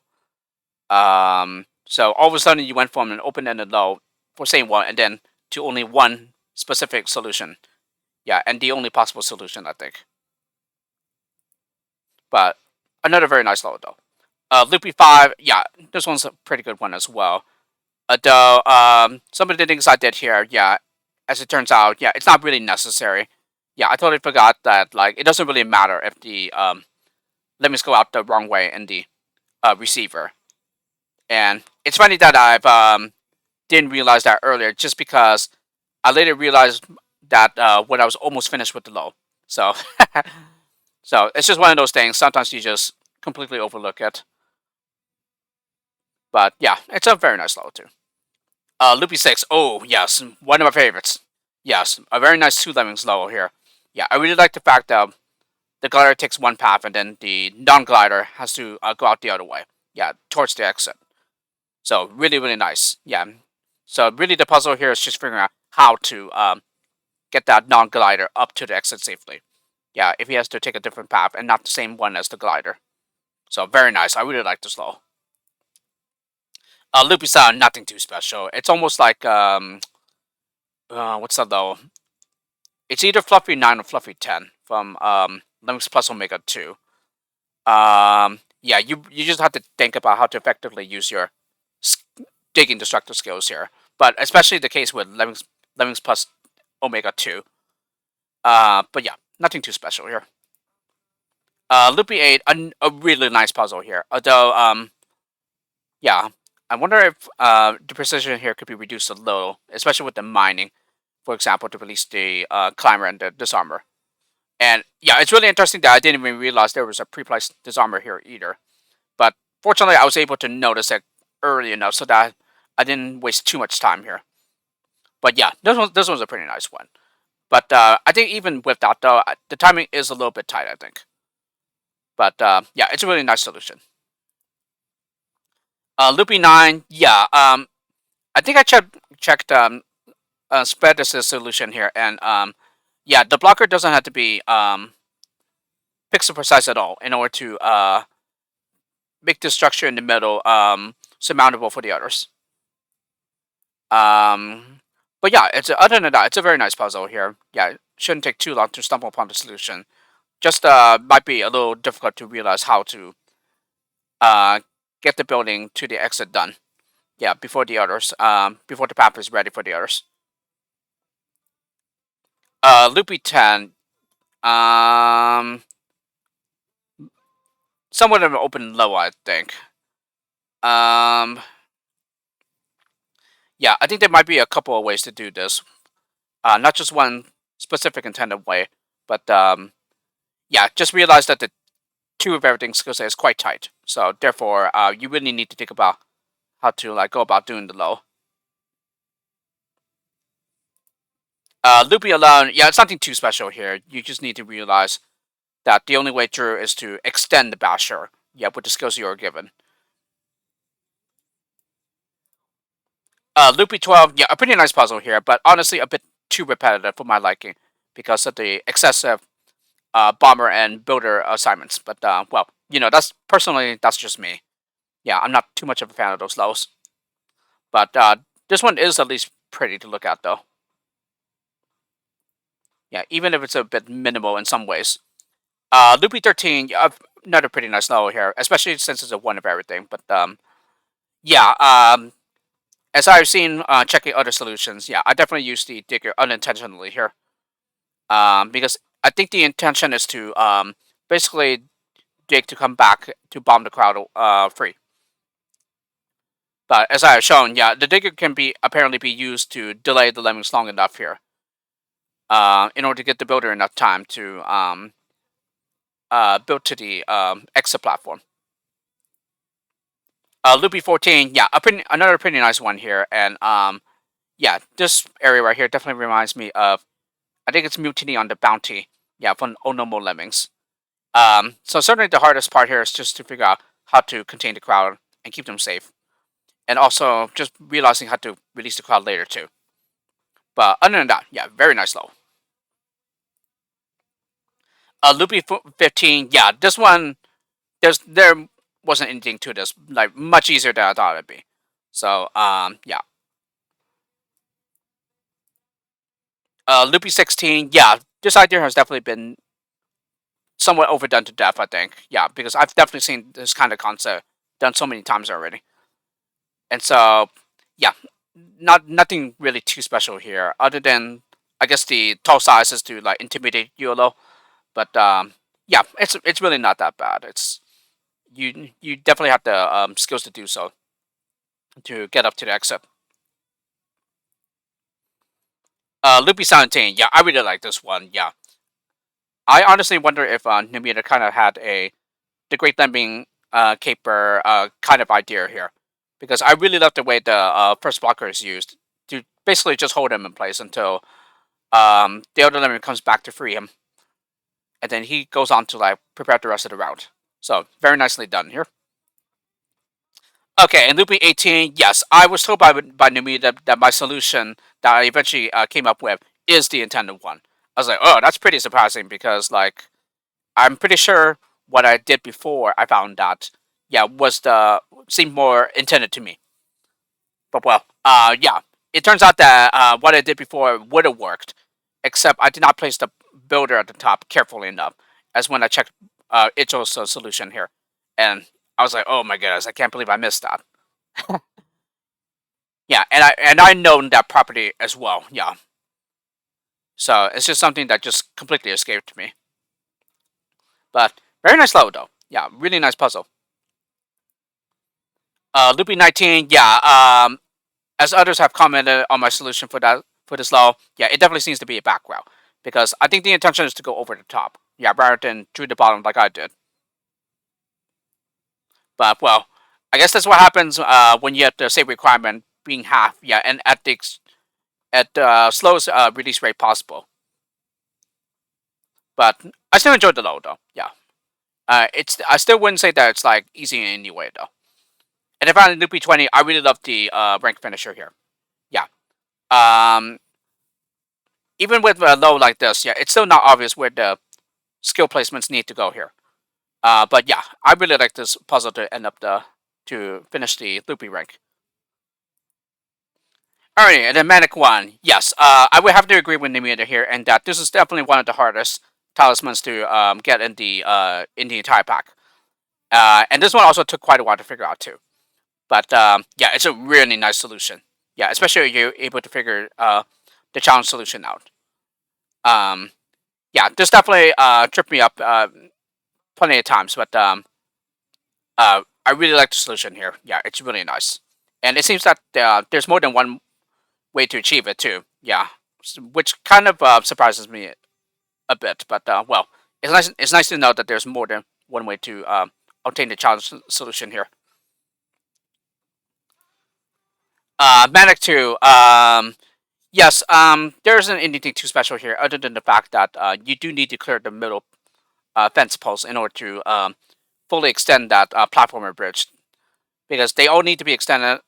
all of a sudden you went from an open-ended low for Sane 1 and then to only one specific solution. Yeah, and the only possible solution, I think. But another very nice low, though. Loopy 5, yeah, this one's a pretty good one as well. Though some of the things I did here, yeah, as it turns out, yeah, it's not really necessary. Yeah, I totally forgot that like it doesn't really matter if the lemmings go out the wrong way in the receiver. And it's funny that I've didn't realize that earlier, just because I later realized that when I was almost finished with the low. So so it's just one of those things. Sometimes you just completely overlook it. But yeah, it's a very nice low too. Loopy 6. Oh, yes. One of my favorites. Yes. A very nice two lemmings level here. Yeah, I really like the fact that the glider takes one path and then the non-glider has to go out the other way. Yeah, towards the exit. So really, really nice. Yeah. So really the puzzle here is just figuring out how to get that non-glider up to the exit safely. Yeah, if he has to take a different path and not the same one as the glider. So very nice. I really like this level. Loopy sound, nothing too special. It's almost like what's that though? It's either Fluffy 9 or Fluffy 10 from Lemmings Plus Omega 2. Yeah, you just have to think about how to effectively use your digging destructive skills here. But especially the case with Lemmings Plus Omega 2. But yeah, nothing too special here. Loopy 8, a really nice puzzle here. Although, yeah, I wonder if the precision here could be reduced a little, especially with the mining, for example, to release the climber and the disarmor. And yeah, it's really interesting that I didn't even realize there was a pre-placed disarmor here either. But fortunately, I was able to notice it early enough so that I didn't waste too much time here. But yeah, this one's a pretty nice one. But I think even with that though, the timing is a little bit tight, I think. But yeah, it's a really nice solution. Loopy 9, yeah. I think I checked Swerdis' solution here, and yeah, the blocker doesn't have to be pixel precise at all in order to make the structure in the middle surmountable for the others. But yeah, other than that, it's a very nice puzzle here. Yeah, it shouldn't take too long to stumble upon the solution. Just might be a little difficult to realize how to uh get the building to the exit done. Yeah, before the others. Before the path is ready for the others. Loopy 10. Um, somewhat of an open low, I think. Um, yeah, I think there might be a couple of ways to do this. Not just one specific intended way, but yeah, just realize that the two of everything skill set is quite tight. So therefore, you really need to think about how to like go about doing the low. Loopy alone, yeah, it's nothing too special here. You just need to realize that the only way through is to extend the basher. Yeah, with the skills you are given. Loopy 12, yeah, a pretty nice puzzle here, but honestly a bit too repetitive for my liking because of the excessive bomber and builder assignments. But well, that's just me. Yeah, I'm not too much of a fan of those lows. But this one is at least pretty to look at, though. Yeah, even if it's a bit minimal in some ways. Loopy 13, yeah, another pretty nice level here, especially since it's a one of everything. But yeah, as I've seen checking other solutions, yeah, I definitely use the digger unintentionally here. Because I think the intention is to basically dig to come back to bomb the crowd free. But as I have shown, yeah, the digger can be apparently be used to delay the lemmings long enough here, in order to get the builder enough time to build to the exit platform. Loopy 14, yeah, another pretty nice one here, and yeah, this area right here definitely reminds me of, I think it's Mutiny on the Bounty, yeah, from Oh No More Lemmings. So certainly the hardest part here is just to figure out how to contain the crowd and keep them safe, and also just realizing how to release the crowd later too. But other than that, yeah, very nice level. Loopy 15, yeah, this one there wasn't anything to this, like much easier than I thought it'd be. So yeah. Loopy 16, yeah, this idea has definitely been somewhat overdone to death, I think. Yeah, because I've definitely seen this kind of concept done so many times already. And so, yeah, nothing really too special here, other than I guess the tall sizes to like intimidate you a little. But yeah, it's really not that bad. It's you definitely have the skills to do so to get up to the exit. Loopy 17, yeah, I really like this one. Yeah, I honestly wonder if Numita kind of had a the Great Lemming caper kind of idea here, because I really love the way the first blocker is used to basically just hold him in place until the other Lemming comes back to free him, and then he goes on to like prepare the rest of the round. So very nicely done here. Okay, and looping 18, yes, I was told by Numi that my solution that I eventually came up with is the intended one. I was like, oh, that's pretty surprising because like I'm pretty sure what I did before I found that, yeah, was the seemed more intended to me. But well, yeah, it turns out that what I did before would have worked, except I did not place the builder at the top carefully enough. As when I checked Icho's solution here, and I was like, oh my goodness, I can't believe I missed that. Yeah, and I known that property as well. Yeah, so it's just something that just completely escaped me. But very nice level though. Yeah, really nice puzzle. Loopy 19. Yeah. As others have commented on my solution for this level, yeah, it definitely seems to be a back row because I think the intention is to go over the top. Yeah, rather than through the bottom like I did. But well, I guess that's what happens when you have the save requirement being half. Yeah, and at the slowest release rate possible. But I still enjoyed the low though. Yeah. It's I still wouldn't say that it's like easy in any way though. And if I'm loopy 20, I really love the rank finisher here. Yeah. Um, Even with a low like this, yeah, it's still not obvious where the skill placements need to go here. But yeah, I really like this puzzle to end up to finish the loopy rank. Alright, and then Manic one. Yes, I would have to agree with Nimita here, and that this is definitely one of the hardest talismans to get in the entire pack. And this one also took quite a while to figure out too. But yeah, it's a really nice solution. Yeah, especially if you're able to figure the challenge solution out. Um, yeah, this definitely tripped me up plenty of times, but I really like the solution here. Yeah, it's really nice, and it seems that there's more than one way to achieve it too. Yeah, which kind of surprises me a bit. But well, it's nice. It's nice to know that there's more than one way to obtain the challenge solution here. Manic 2. Yes. There isn't anything too special here, other than the fact that you do need to clear the middle fence post in order to fully extend that platformer bridge, because they all need to be extended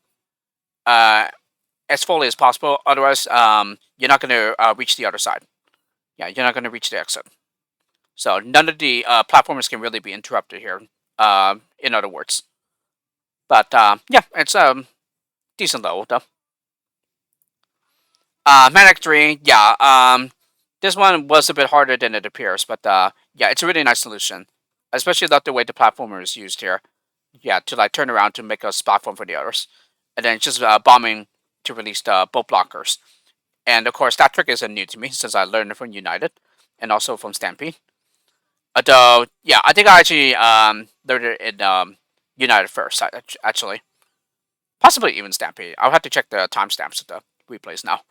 uh, as fully as possible. Otherwise, you're not going to reach the other side. Yeah, you're not going to reach the exit. So none of the platformers can really be interrupted here. In other words, but yeah, it's decent level though. Manic 3, yeah. This one was a bit harder than it appears, but yeah, it's a really nice solution. Especially love the way the platformer is used here. Yeah, to like turn around to make a platform for the others, and then just bombing to release the both blockers. And of course, that trick isn't new to me since I learned it from United, and also from Stampede. Although, yeah, I think I actually learned it in United first, actually. Possibly even Stampede. I'll have to check the timestamps of the replays now.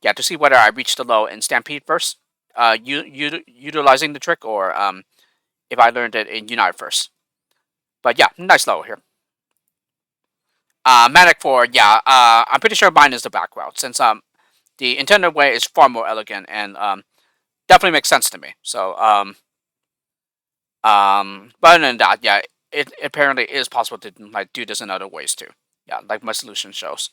Yeah, to see whether I reached the low in Stampede first, utilizing the trick, or if I learned it in United first. But yeah, nice low here. Manic 4, yeah, I'm pretty sure mine is the back route, since the intended way is far more elegant and definitely makes sense to me. So, but other than that, yeah, it apparently is possible to like do this in other ways too. Yeah, like my solution shows.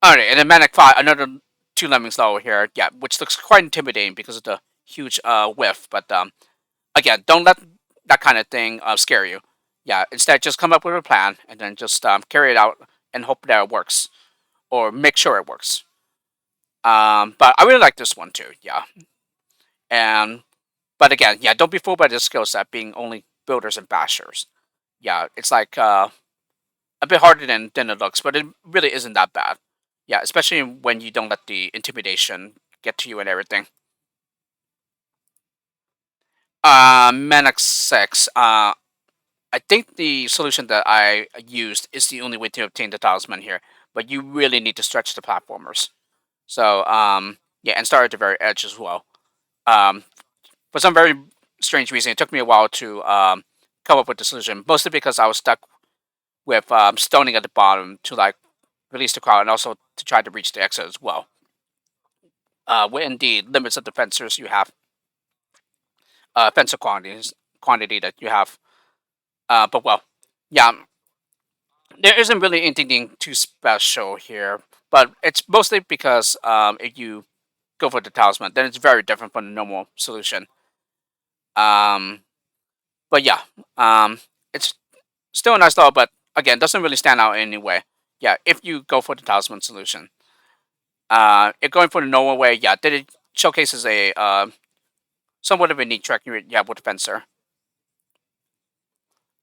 Alright, and then Manic 5, another two lemmings lower here, yeah, which looks quite intimidating because of the huge whiff. But again, don't let that kind of thing scare you. Yeah, instead, just come up with a plan and then just carry it out and hope that it works, or make sure it works. But I really like this one too. Yeah, and but again, yeah, don't be fooled by this skill set being only builders and bashers. Yeah, it's like a bit harder than it looks, but it really isn't that bad. Yeah, especially when you don't let the intimidation get to you and everything. Manic 6. I think the solution that I used is the only way to obtain the talisman here, but you really need to stretch the platformers. So, yeah, and start at the very edge as well. Um, for some very strange reason, it took me a while to come up with the solution, mostly because I was stuck with stoning at the bottom to like release the crowd and also to try to reach the exit as well. Within the limits of the fencers you have, fencer quantity that you have. But well, yeah, there isn't really anything too special here, but it's mostly because if you go for the talisman, then it's very different from the normal solution. Um, but yeah, um, it's still a nice level, but again, doesn't really stand out in any way. Yeah, if you go for the talisman solution, if going for the normal way, yeah, then it showcases a somewhat of a neat trick you have with the fencer.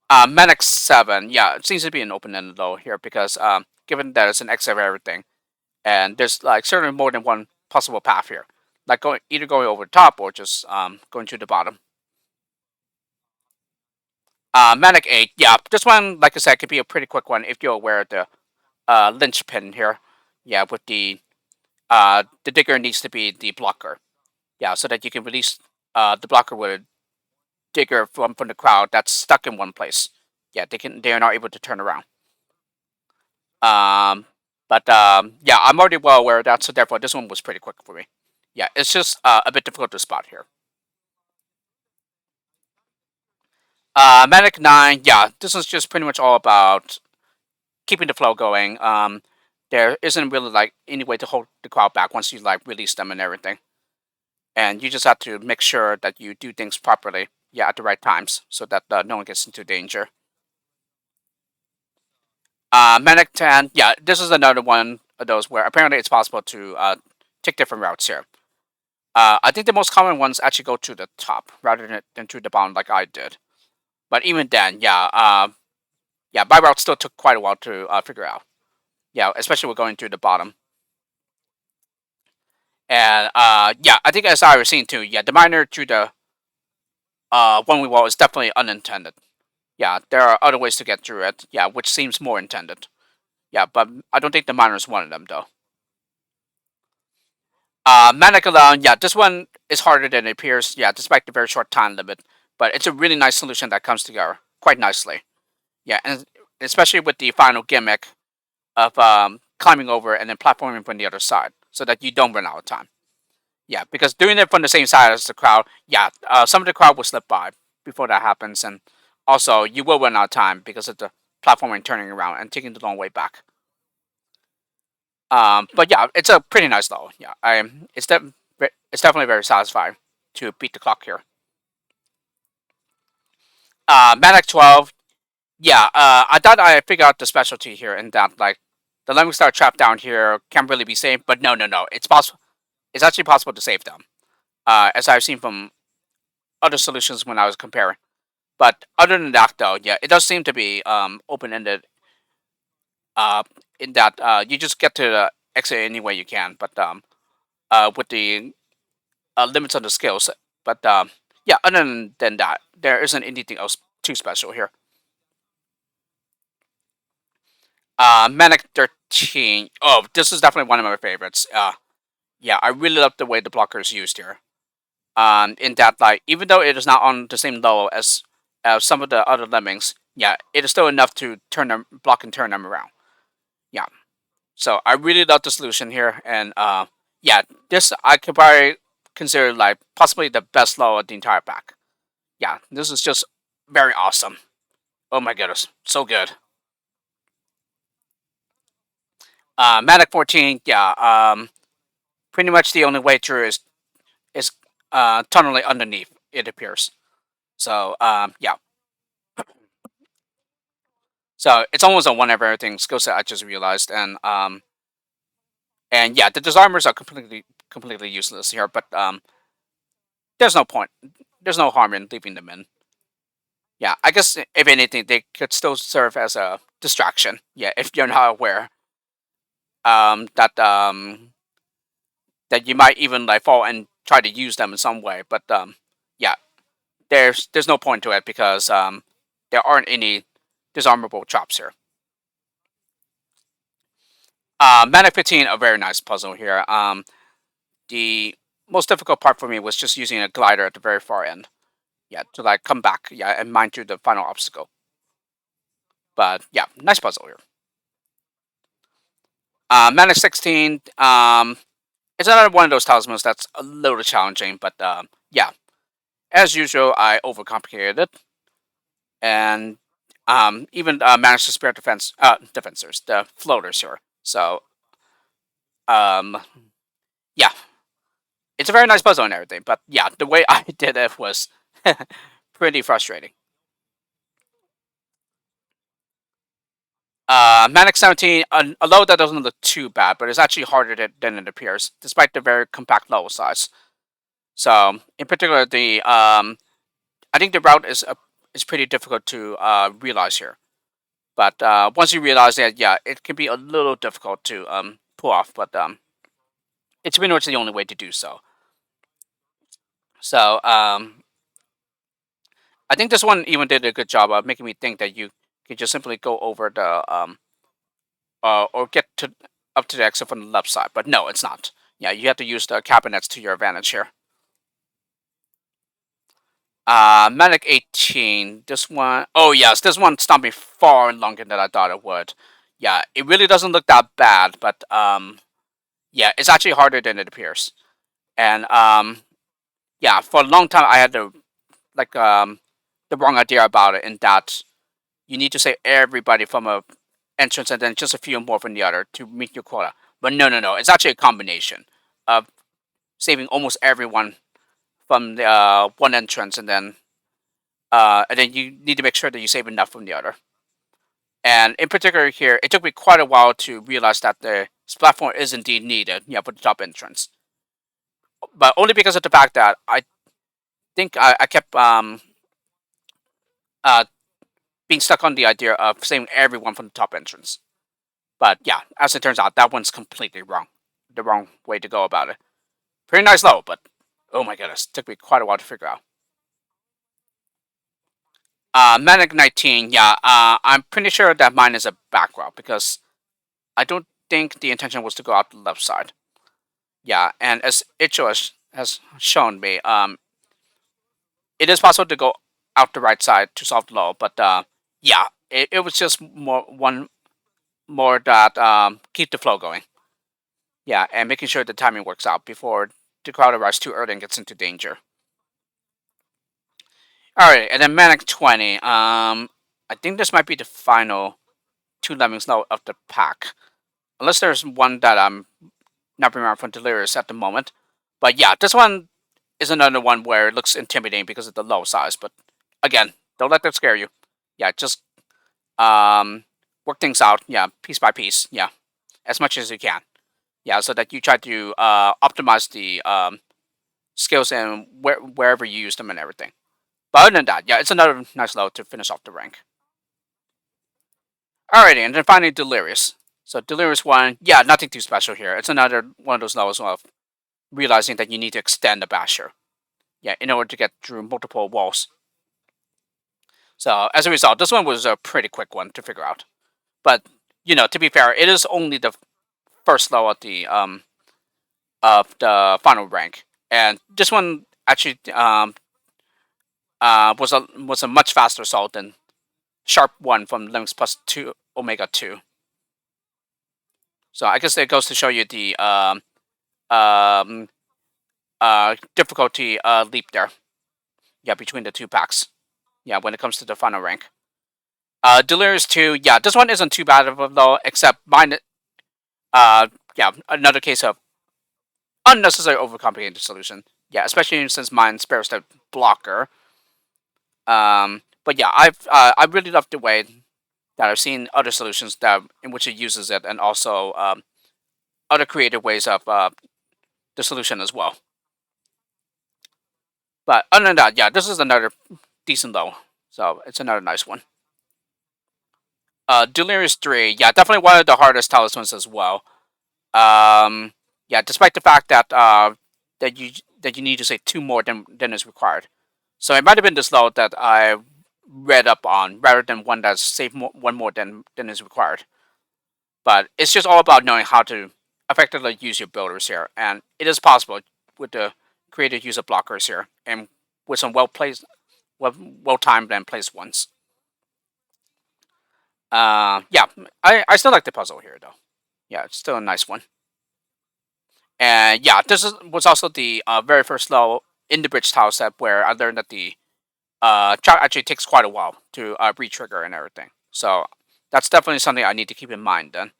Manic 7, yeah, it seems to be an open-ended though here because given that it's an X of everything, and there's like certainly more than one possible path here, like going over the top or just going to the bottom. Manic 8, yeah, this one, like I said, could be a pretty quick one if you're aware of the linchpin here. Yeah, with the digger needs to be the blocker. Yeah, so that you can release the blocker with a digger from the crowd that's stuck in one place. Yeah, they are not able to turn around. Um, but yeah, I'm already well aware of that, so therefore this one was pretty quick for me. Yeah, it's just a bit difficult to spot here. Manic 9, yeah, this is just pretty much all about keeping the flow going. There isn't really like any way to hold the crowd back once you like release them and everything, and you just have to make sure that you do things properly, yeah, at the right times, so that no one gets into danger. Manic 10, yeah, this is another one of those where apparently it's possible to take different routes here. I think the most common ones actually go to the top rather than to the bottom, like I did. But even then, yeah, yeah, my route still took quite a while to figure out. Yeah, especially with going to the bottom. And yeah, I think as I was saying too, yeah, the miner to the one way wall is definitely unintended. Yeah, there are other ways to get through it. Yeah, which seems more intended. Yeah, but I don't think the miner is one of them though. Manic alone, yeah, this one is harder than it appears. Yeah, despite the very short time limit, but it's a really nice solution that comes together quite nicely. Yeah, and especially with the final gimmick of climbing over and then platforming from the other side, so that you don't run out of time. Yeah, because doing it from the same side as the crowd, yeah, some of the crowd will slip by before that happens, and also you will run out of time because of the platforming turning around and taking the long way back. But yeah, it's a pretty nice level. Yeah, it's definitely very satisfying to beat the clock here. Manic 12. Yeah, I thought I figured out the specialty here in that like The Lemmings that are trapped down here can't really be saved, but no, no, no. It's possible. It's actually possible to save them, as I've seen from other solutions when I was comparing. But other than that, though, yeah, it does seem to be open ended. Uh, in that you just get to the exit any way you can, but with the limits on the skills. But yeah, other than that, there isn't anything else too special here. Manic 13. Oh, this is definitely one of my favorites. Yeah, I really love the way the blocker is used here. In that, like, even though it is not on the same level as some of the other lemmings, yeah, it is still enough to turn them, block and turn them around. Yeah, so I really love the solution here, and yeah, this I could probably consider like possibly the best level of the entire pack. Yeah, this is just very awesome. Oh my goodness, so good. Manic 14, yeah, pretty much the only way through is tunneling underneath. It appears. So yeah, so it's almost a one of everything skill set. I just realized, and yeah, the disarmers are completely useless here. But there's no point. There's no harm in leaving them in. Yeah, I guess if anything, they could still serve as a distraction. Yeah, if you're not aware, that that you might even like fall and try to use them in some way. But yeah, there's no point to it because there aren't any disarmable traps here. Manic 15, a very nice puzzle here. The most difficult part for me was just using a glider at the very far end. Yeah, to like come back. Yeah, and mine through the final obstacle. But yeah, nice puzzle here. Manic 16. It's another one of those talismans that's a little challenging, but yeah, as usual, I overcomplicated it, and even managed to spare defensors, the floaters here. So um, yeah, it's a very nice puzzle and everything, but yeah, the way I did it was pretty frustrating. Manic 17, although that doesn't look too bad, but it's actually harder than it appears, despite the very compact level size. So, in particular, the I think the route is pretty difficult to realize here. But once you realize that, yeah, it can be a little difficult to pull off. But it's pretty much the only way to do so. So I think this one even did a good job of making me think that you can just simply go over the or get to up to the exit from the left side. But no, it's not. Yeah, you have to use the cabinets to your advantage here. Manic 18. This one, oh yes, this one stopped me far longer than I thought it would. Yeah, it really doesn't look that bad, but yeah, it's actually harder than it appears. And yeah, for a long time I had like the wrong idea about it, in that you need to save everybody from a entrance and then just a few more from the other to meet your quota. But no, no, no, it's actually a combination of saving almost everyone from the one entrance, and then you need to make sure that you save enough from the other. And in particular here, it took me quite a while to realize that the platform is indeed needed, yeah, for the top entrance. But only because of the fact that I think I kept uh, being stuck on the idea of saving everyone from the top entrance. But yeah, as it turns out, that one's completely wrong. The wrong way to go about it. Pretty nice level, but oh my goodness, took me quite a while to figure out. Manic 19, yeah, I'm pretty sure that mine is a back route because I don't think the intention was to go out the left side. Yeah, and as Icho has shown me, it is possible to go out the right side to solve the level, but yeah, it was just more that keep the flow going. Yeah, and making sure the timing works out before the crowd arrives too early and gets into danger. All right, and then Manic 20. I think this might be the final two lemmings level of the pack, unless there's one that I'm not remembering from Delirious at the moment. But yeah, this one is another one where it looks intimidating because of the low size. But again, don't let that scare you. Yeah, just work things out. Yeah, piece by piece. Yeah. as much as you can. Yeah, so that you try to optimize the skills and wherever you use them and everything. But other than that, yeah, it's another nice level to finish off the rank. Alrighty, and then finally Delirious. So Delirious 1, yeah, nothing too special here. It's another one of those levels of realizing that you need to extend the basher. Yeah, in order to get through multiple walls. So as a result, this one was a pretty quick one to figure out. But to be fair, it is only the first level of the final rank, and this one actually was a much faster assault than Sharp 1 from Lemmings plus 2 Omega 2. So I guess it goes to show you the um, difficulty leap there. Yeah, between the two packs. Yeah, when it comes to the final rank. Delirious 2, yeah, this one isn't too bad of a though, except mine. Yeah, another case of unnecessary overcomplicated solution. Yeah, especially since mine spares the blocker. But yeah, I really love the way that I've seen other solutions that in which it uses it, and also other creative ways of the solution as well. But other than that, yeah, this is another decent though. So it's another nice one. Delirious 3, yeah, definitely one of the hardest talismans as well. Yeah, despite the fact that that you need to say two more than is required. So it might have been this low that I read up on rather than one that's saved one more than is required. But it's just all about knowing how to effectively use your builders here, and it is possible with the creative use of blockers here, and with some well placed, well timed and placed ones. Yeah, I still like the puzzle here though. Yeah, it's still a nice one. And yeah, was also the very first level in the bridge tile set where I learned that the chart actually takes quite a while to re-trigger and everything. So that's definitely something I need to keep in mind then.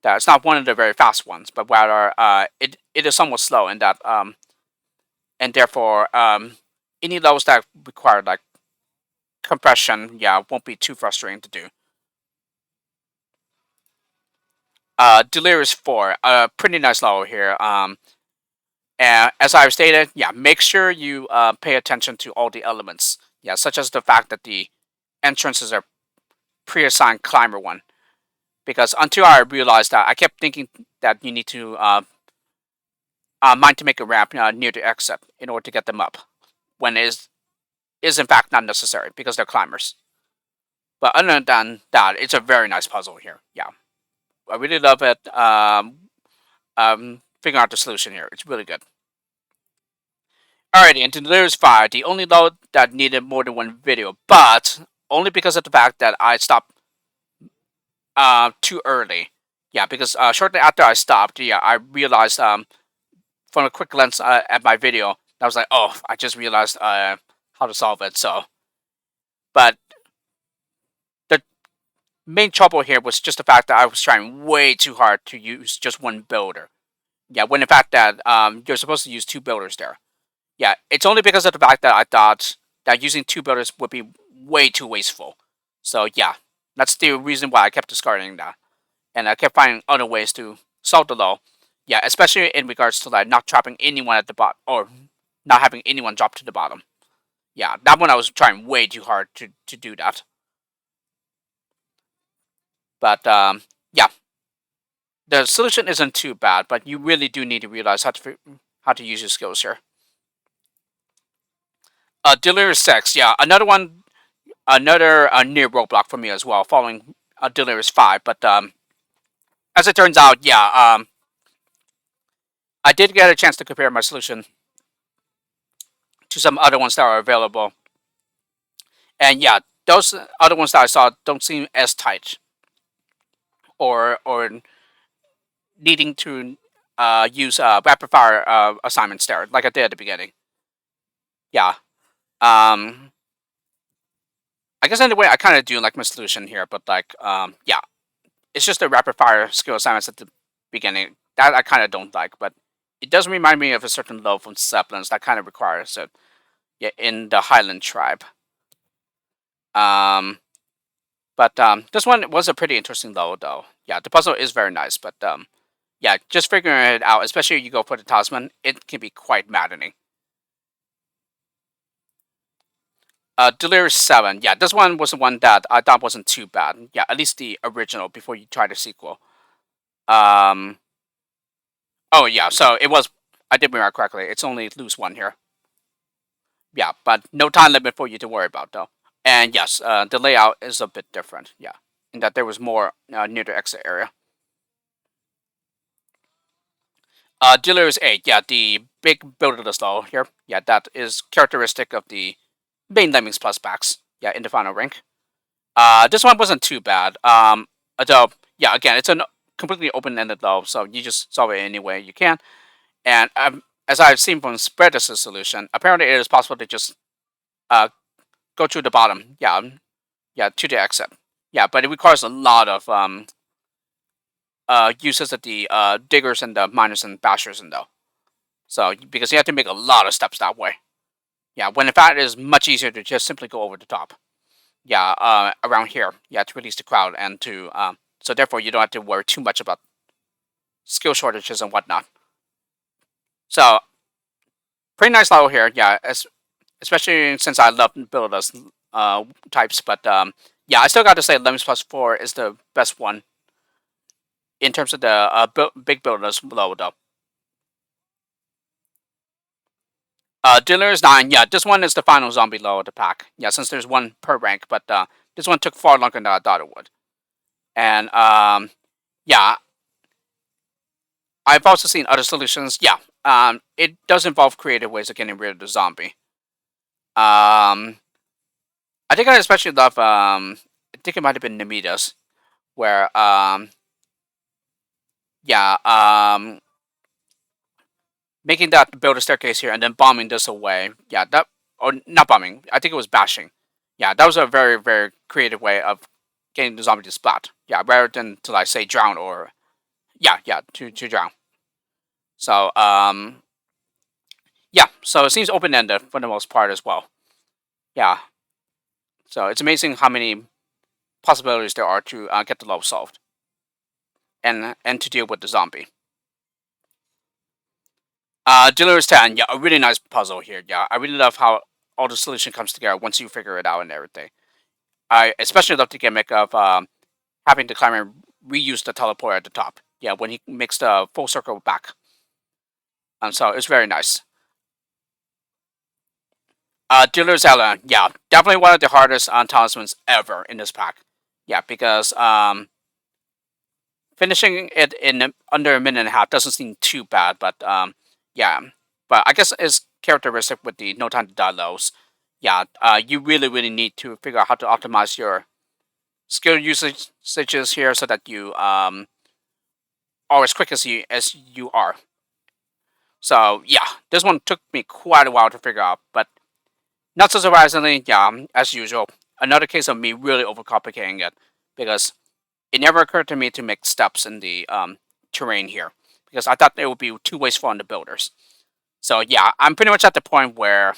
That it's not one of the very fast ones, but rather it is somewhat slow in that and therefore any levels that require like compression, yeah, won't be too frustrating to do. Delirious 4, a pretty nice level here. And as I've stated, yeah, make sure you pay attention to all the elements. Yeah, such as the fact that the entrances are pre-assigned climber one. Because until I realized that, I kept thinking that you need to mine to make a ramp near the exit in order to get them up, when it is in fact not necessary because they're climbers. But other than that, it's a very nice puzzle here. Yeah, I really love it. Figuring out the solution here, it's really good. Alrighty, and to Delirious 5, the only load that needed more than one video, but only because of the fact that I stopped too early. Yeah, because shortly after I stopped, yeah, I realized from a quick glance at my video, I was like, oh, I just realized how to solve it. So, but the main trouble here was just the fact that I was trying way too hard to use just one builder. Yeah, when in fact that you're supposed to use two builders there. Yeah, it's only because of the fact that I thought that using two builders would be way too wasteful. So yeah, that's the reason why I kept discarding that, and I kept finding other ways to solve the low. Yeah, especially in regards to like not trapping anyone at the bottom or not having anyone drop to the bottom. Yeah, that one I was trying way too hard to do that. But yeah, the solution isn't too bad, but you really do need to realize how to use your skills here. Delirious 6, yeah, another one, another near roadblock for me as well, following Delirious 5. But as it turns out, yeah, I did get a chance to compare my solution to some other ones that are available, and yeah, those other ones that I saw don't seem as tight or needing to use rapid fire assignments there, like I did at the beginning. Yeah. I guess anyway, I kind of do like my solution here, but like, yeah, it's just the rapid fire skill assignments at the beginning that I kind of don't like, but it does remind me of a certain low from Zeppelins that kind of requires it. Yeah, in the Highland tribe. Um, but this one was a pretty interesting low though. Yeah, the puzzle is very nice, but yeah, just figuring it out, especially if you go for the talisman, it can be quite maddening. Delirious 7. Yeah, this one was the one that I thought wasn't too bad. Yeah, at least the original before you try the sequel. Um, oh, yeah, so it was. I did remember correctly. It's only lose one here. Yeah, but no time limit for you to worry about, though. And yes, the layout is a bit different. Yeah, in that there was more near the exit area. Delirious 8. Yeah, the big builder slow here. Yeah, that is characteristic of the main Lemmings Plus packs. Yeah, in the final rank. This one wasn't too bad. Although, yeah, again, it's a completely open-ended though, so you just solve it any way you can. And as I've seen from Swerdis' solution, apparently it is possible to just uh, go to the bottom. Yeah, yeah, to the exit. Yeah, but it requires a lot of uses of the diggers and the miners and bashers and though. So because you have to make a lot of steps that way. Yeah, when in fact it is much easier to just simply go over the top. Yeah, around here. Yeah, to release the crowd and to so therefore you don't have to worry too much about skill shortages and whatnot. So pretty nice level here. Yeah, especially since I love builders types, but yeah, I still got to say Lemmings Plus 4 is the best one in terms of the big builders below though. Delirious 9, yeah, this one is the final zombie low of the pack. Yeah, since there's one per rank, but this one took far longer than I thought it would. And yeah, I've also seen other solutions. Yeah, it does involve creative ways of getting rid of the zombie. I think I especially love. I think it might have been Namitas, where yeah, making that build a staircase here and then bombing this away. Yeah, that or not bombing. I think it was bashing. Yeah, that was a very very creative way of getting the zombie to splat. Yeah, rather than to like say drown or yeah to drown. So yeah, so it seems open ended for the most part as well. Yeah, so it's amazing how many possibilities there are to get the level solved and to deal with the zombie. Delirious 10, yeah, a really nice puzzle here. Yeah, I really love how all the solution comes together once you figure it out and everything. I especially love the gimmick of having to climb and reuse the teleport at the top. Yeah, when he makes the full circle back. So it's very nice. Delirious Island, yeah, definitely one of the hardest talismans ever in this pack. Yeah, because finishing it in under a minute and a half doesn't seem too bad, but yeah. But I guess it's characteristic with the no time to die lows. Yeah, you really need to figure out how to optimize your skill usages here so that you are as quick as you are. So yeah, this one took me quite a while to figure out, but not so surprisingly, yeah, as usual, another case of me really overcomplicating it because it never occurred to me to make steps in the terrain here because I thought it would be too wasteful on the builders. So yeah, I'm pretty much at the point where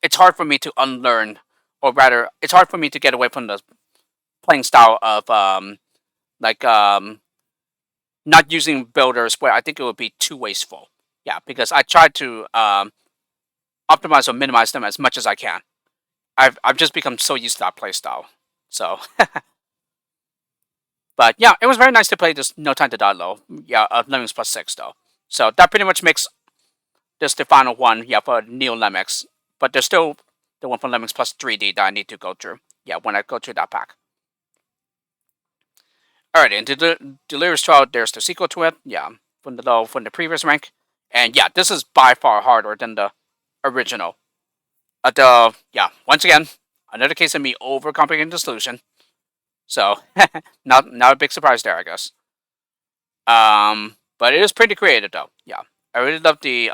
it's hard for me to unlearn, or rather, it's hard for me to get away from the playing style of like not using builders where I think it would be too wasteful. Yeah, because I try to optimize or minimize them as much as I can. I've just become so used to that play style. So but yeah, it was very nice to play this No Time to Die low. Yeah, Lemmings plus 6 though. So that pretty much makes this the final one. Yeah, for Neo Lemmings. But there's still the one for Lemmings plus 3D that I need to go through. Yeah, when I go through that pack. Alright, and Delirious 12, there's the sequel to it. Yeah, from the previous rank. And yeah, this is by far harder than the original. Yeah, once again, another case of me overcomplicating the solution. So not a big surprise there, I guess. But it is pretty creative though. Yeah, I really love the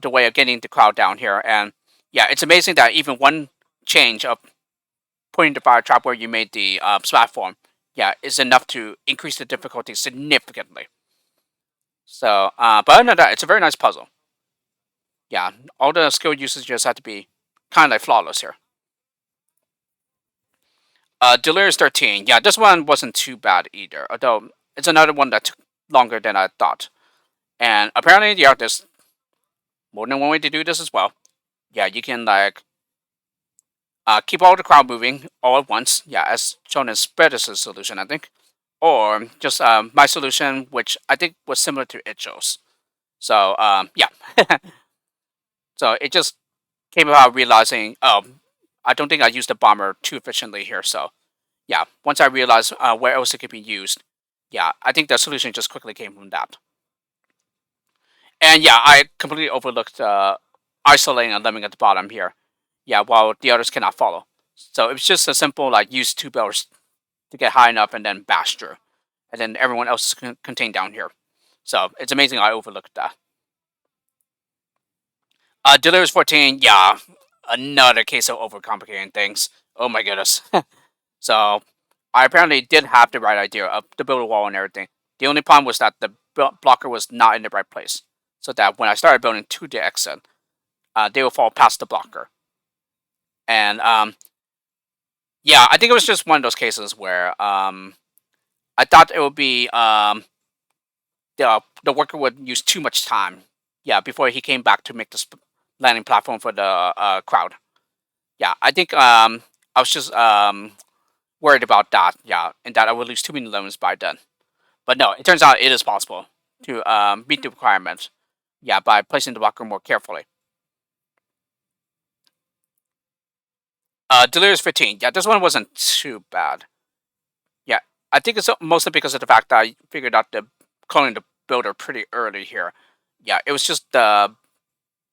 way of getting the crowd down here, and yeah, it's amazing that even one change of putting the fire trap where you made the platform, yeah, is enough to increase the difficulty significantly. So, but other than that, it's a very nice puzzle. Yeah, all the skill uses just have to be kind of like flawless here. Delirious 13. Yeah, this one wasn't too bad either. Although it's another one that took longer than I thought. And apparently, yeah, there's more than one way to do this as well. Yeah, you can like keep all the crowd moving all at once. Yeah, as shown in Swerdis' solution, I think, or just my solution, which I think was similar to Icho's. So yeah, so it just came about realizing, oh, I don't think I used the bomber too efficiently here. So yeah, once I realized where else it could be used, yeah, I think the solution just quickly came from that. And yeah, I completely overlooked isolating a lemming at the bottom here. Yeah, while the others cannot follow. So it was just a simple like use two bells to get high enough and then bash through, and then everyone else is contained down here. So it's amazing I overlooked that. Delirious 14, yeah, another case of overcomplicating things. Oh my goodness. So I apparently did have the right idea of the build a wall and everything. The only problem was that the blocker was not in the right place, so that when I started building to the exit, they will fall past the blocker. And yeah, I think it was just one of those cases where I thought it would be the worker would use too much time. Yeah, before he came back to make the landing platform for the crowd. Yeah, I think I was just worried about that. Yeah, and that I would lose too many lemons by then. But no, it turns out it is possible to meet the requirements. Yeah, by placing the blocker more carefully. Delirious 15. Yeah, this one wasn't too bad. Yeah, I think it's mostly because of the fact that I figured out the cloning the builder pretty early here. Yeah, it was just the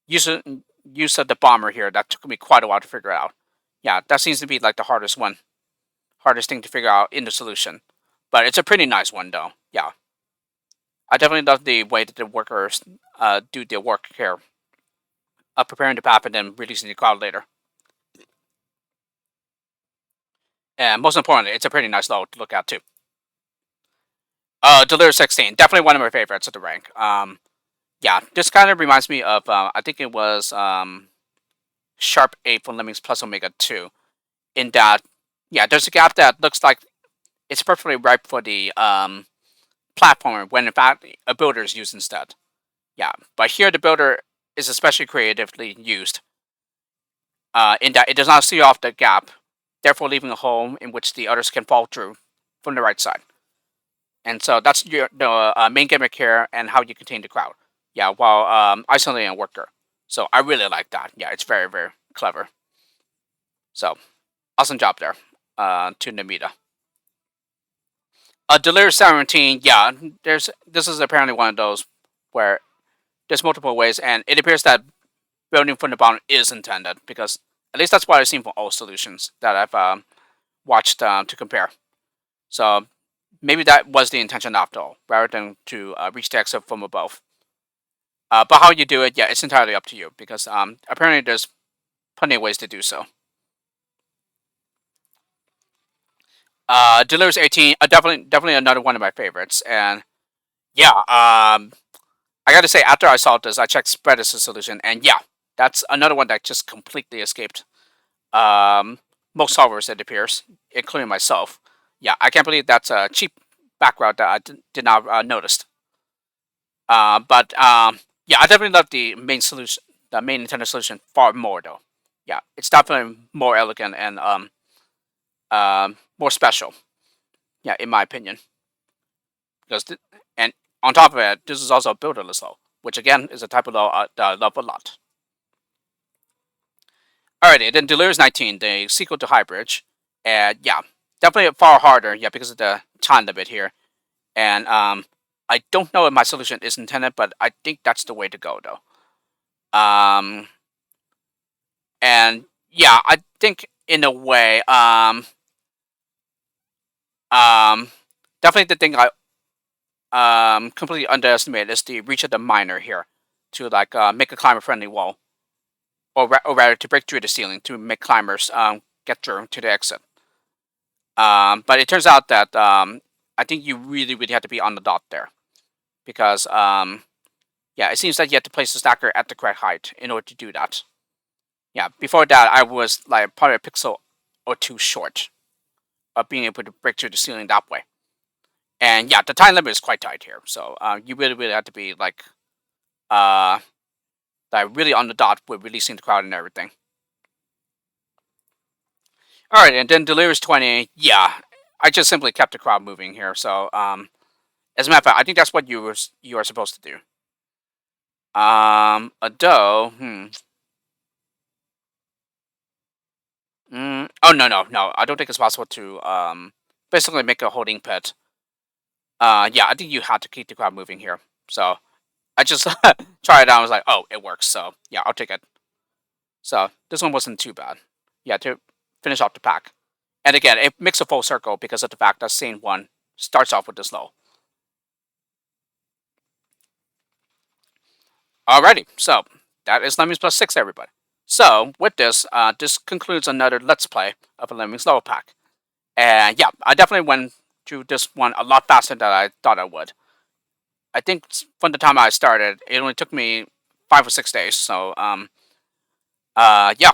use of, use of the bomber here that took me quite a while to figure out. Yeah, that seems to be like the hardest thing to figure out in the solution. But it's a pretty nice one though. Yeah, I definitely love the way that the workers do their work here, preparing the path and then releasing the crowd later. And most importantly, it's a pretty nice load to look at too. Delirious 16, definitely one of my favorites of the rank. Yeah, this kind of reminds me of I think it was Sharp 8 from Lemmings plus Omega 2. In that, yeah, there's a gap that looks like it's perfectly ripe for the platformer when in fact a builder is used instead. Yeah, but here the builder is especially creatively used in that it does not see off the gap, therefore leaving a hole in which the others can fall through from the right side. And so that's the main gimmick here and how you contain the crowd. Yeah, while isolating a worker. So I really like that. Yeah, it's very, very clever. So awesome job there to Namita. Delirious 17, yeah, this is apparently one of those where there's multiple ways, and it appears that building from the bottom is intended because at least that's what I've seen from all solutions that I've watched to compare. So maybe that was the intention after all, rather than to reach the exit from above. But how you do it, yeah, it's entirely up to you because apparently there's plenty of ways to do so. Delirious 18, definitely another one of my favorites, and yeah, I got to say after I saw this, I checked Swerdis' solution, and yeah, that's another one that just completely escaped most solvers, it appears, including myself. Yeah, I can't believe that's a cheap background that I did not notice. But yeah, I definitely love the main solution, the main Nintendo solution, far more though. Yeah, it's definitely more elegant and more special. Yeah, in my opinion. Because and on top of it, this is also a builderless low, which again is a type of low that I love a lot. Alrighty, then Delirious 19, the sequel to High Bridge, and yeah, definitely far harder. Yeah, because of the time limit here, and I don't know if my solution is intended, but I think that's the way to go though. Um, and yeah, I think in a way, um, definitely the thing I completely underestimated is the reach of the miner here to like make a climber friendly wall, or rather to break through the ceiling to make climbers get through to the exit. But it turns out that I think you really have to be on the dot there because yeah, it seems that you have to place the stacker at the correct height in order to do that. Yeah, before that I was like probably a pixel or two short. being able to break through the ceiling that way. And yeah, the time limit is quite tight here, so you really have to be uh, really on the dot with releasing the crowd and everything. All right, and then Delirious 20. Yeah, I just simply kept the crowd moving here. So as a matter of fact, I think that's what you are supposed to do. A doe. Oh no. I don't think it's possible to basically make a holding pit. Yeah, I think you have to keep the crowd moving here. So I just tried it out. I was like, oh, it works. So yeah, I'll take it. So this one wasn't too bad. Yeah, to finish off the pack. And again, it makes a full circle because of the fact that scene one starts off with this low. Alrighty, so that is Lemmings plus 6, everybody. So with this, this concludes another Let's Play of a Lemmings level pack. And yeah, I definitely went through this one a lot faster than I thought I would. I think from the time I started, it only took me 5 or 6 days. So yeah.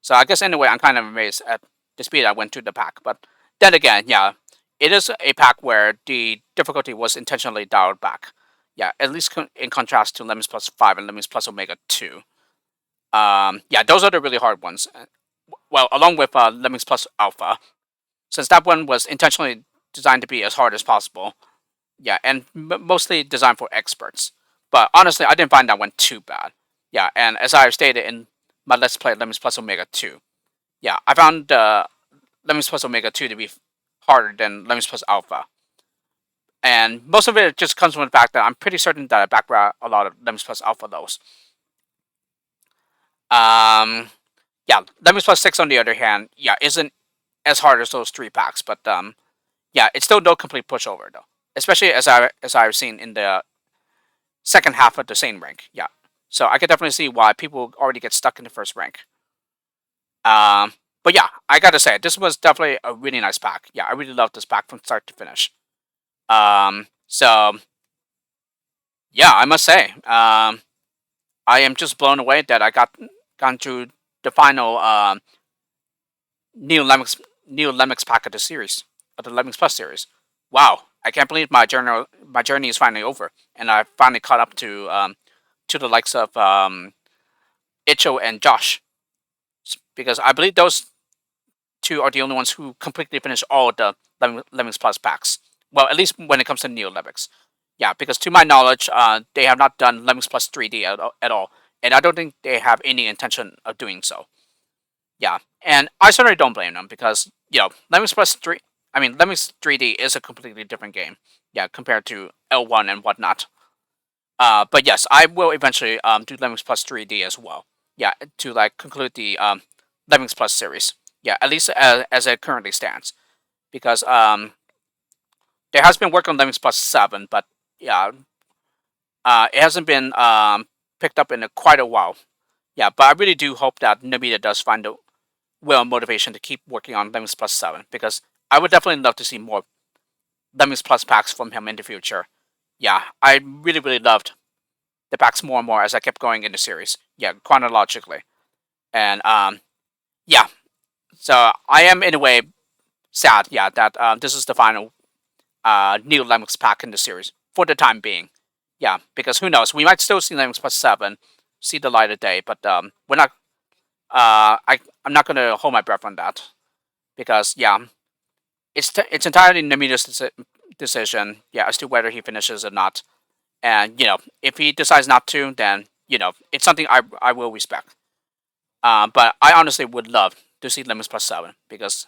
So I guess anyway, I'm kind of amazed at the speed I went through the pack. But then again, yeah, it is a pack where the difficulty was intentionally dialed back. Yeah, at least in contrast to Lemmings plus 5 and Lemmings plus Omega 2. Yeah, those are the really hard ones. Well, along with Lemmings plus Alpha, since that one was intentionally designed to be as hard as possible. Yeah, and mostly designed for experts. But honestly, I didn't find that one too bad. Yeah, and as I stated in my Let's Play Lemmings plus Omega 2, yeah, I found Lemmings plus Omega 2 to be harder than Lemmings plus Alpha. And most of it just comes from the fact that I'm pretty certain that I background a lot of Lemmings plus Alpha those. Yeah, Lemmings plus 6 on the other hand, yeah, isn't as hard as those 3 packs, but yeah, it's still no complete pushover though. Especially as I've seen in the second half of the same rank. Yeah. So I can definitely see why people already get stuck in the first rank. But yeah, I gotta say, this was definitely a really nice pack. Yeah, I really love this pack from start to finish. So yeah, I must say, I am just blown away that I gone through the final Neo Lemmings pack of the series, of the Lemmings Plus series. Wow, I can't believe my journey is finally over, and I finally caught up to the likes of Icho and Josh, because I believe those two are the only ones who completely finished all the Lemmings Plus packs. Well, at least when it comes to Neo Lemmings. Yeah, because to my knowledge, they have not done Lemmings Plus 3D at all, and I don't think they have any intention of doing so. Yeah, and I certainly don't blame them because Lemmings Plus 3. I mean, Lemmings 3D is a completely different game. Yeah, compared to L1 and whatnot. But yes, I will eventually do Lemmings Plus 3D as well. Yeah, to conclude the Lemmings Plus series. Yeah, at least as it currently stands, because there has been work on Lemmings Plus 7, but yeah, it hasn't been picked up in quite a while. Yeah, but I really do hope that Nobita does find the will and motivation to keep working on Lemmings Plus 7, because I would definitely love to see more Lemmings Plus packs from him in the future. Yeah, I really loved the packs more and more as I kept going in the series. Yeah, chronologically. And yeah. So I am in a way sad, yeah, that this is the final new Lemmings pack in the series for the time being. Yeah, because who knows? We might still see Lemmings Plus 7 see the light of day, but we're not I'm not gonna hold my breath on that. Because yeah, it's entirely Namita's decision, yeah, as to whether he finishes or not. And if he decides not to, then it's something I will respect. But I honestly would love to see Lemmings Plus 7, because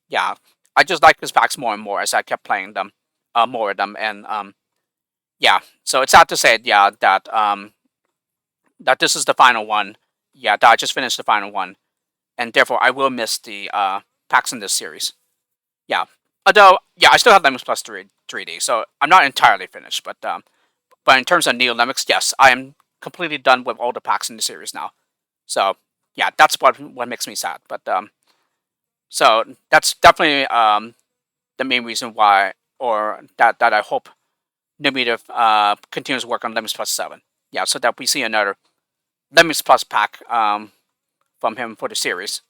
yeah, I just like his packs more and more as I kept playing them, more of them, and yeah. So it's sad to say, yeah, that this is the final one. Yeah, that I just finished the final one, and therefore I will miss the packs in this series. Yeah, although yeah, I still have Lemmings Plus 3D, so I'm not entirely finished. But in terms of Neo Lemmings, yes, I am completely done with all the packs in the series now. So yeah, that's what makes me sad. But so that's definitely the main reason why, or that I hope Nomita continues work on Lemmings Plus 7. Yeah, so that we see another Lemmings Plus pack from him for the series.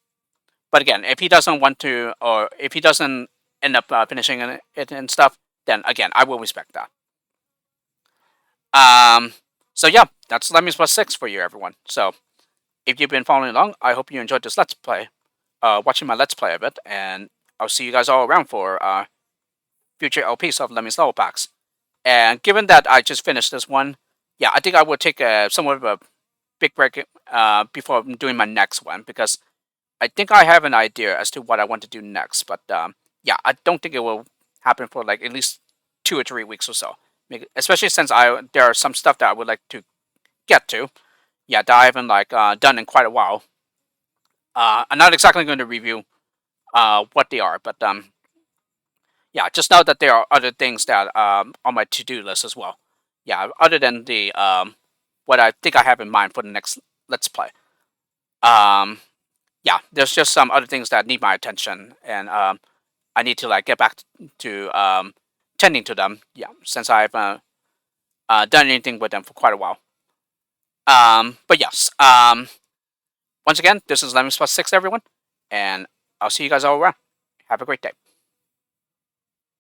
But again, if he doesn't want to, or if he doesn't end up finishing it and stuff, then again, I will respect that. Um, so yeah, that's Lemmings plus 6 for you, everyone. So if you've been following along, I hope you enjoyed this Let's Play, watching my Let's Play of it, and I'll see you guys all around for future LPs of Lemmings level packs. And given that I just finished this one, yeah, I think I will take somewhat of a big break before doing my next one, because I think I have an idea as to what I want to do next. But yeah, I don't think it will happen for like at least 2 or 3 weeks or so. Especially since there are some stuff that I would like to get to. Yeah, that I haven't like done in quite a while. I'm not exactly going to review what they are, but yeah, just know that there are other things that on my to-do list as well. Yeah, other than the what I think I have in mind for the next Let's Play. Um, yeah, there's just some other things that need my attention, and I need to like get back to tending to them. Yeah, since I've done anything with them for quite a while. But yes, once again, this is Lemmings plus 6, everyone, and I'll see you guys all around. Have a great day.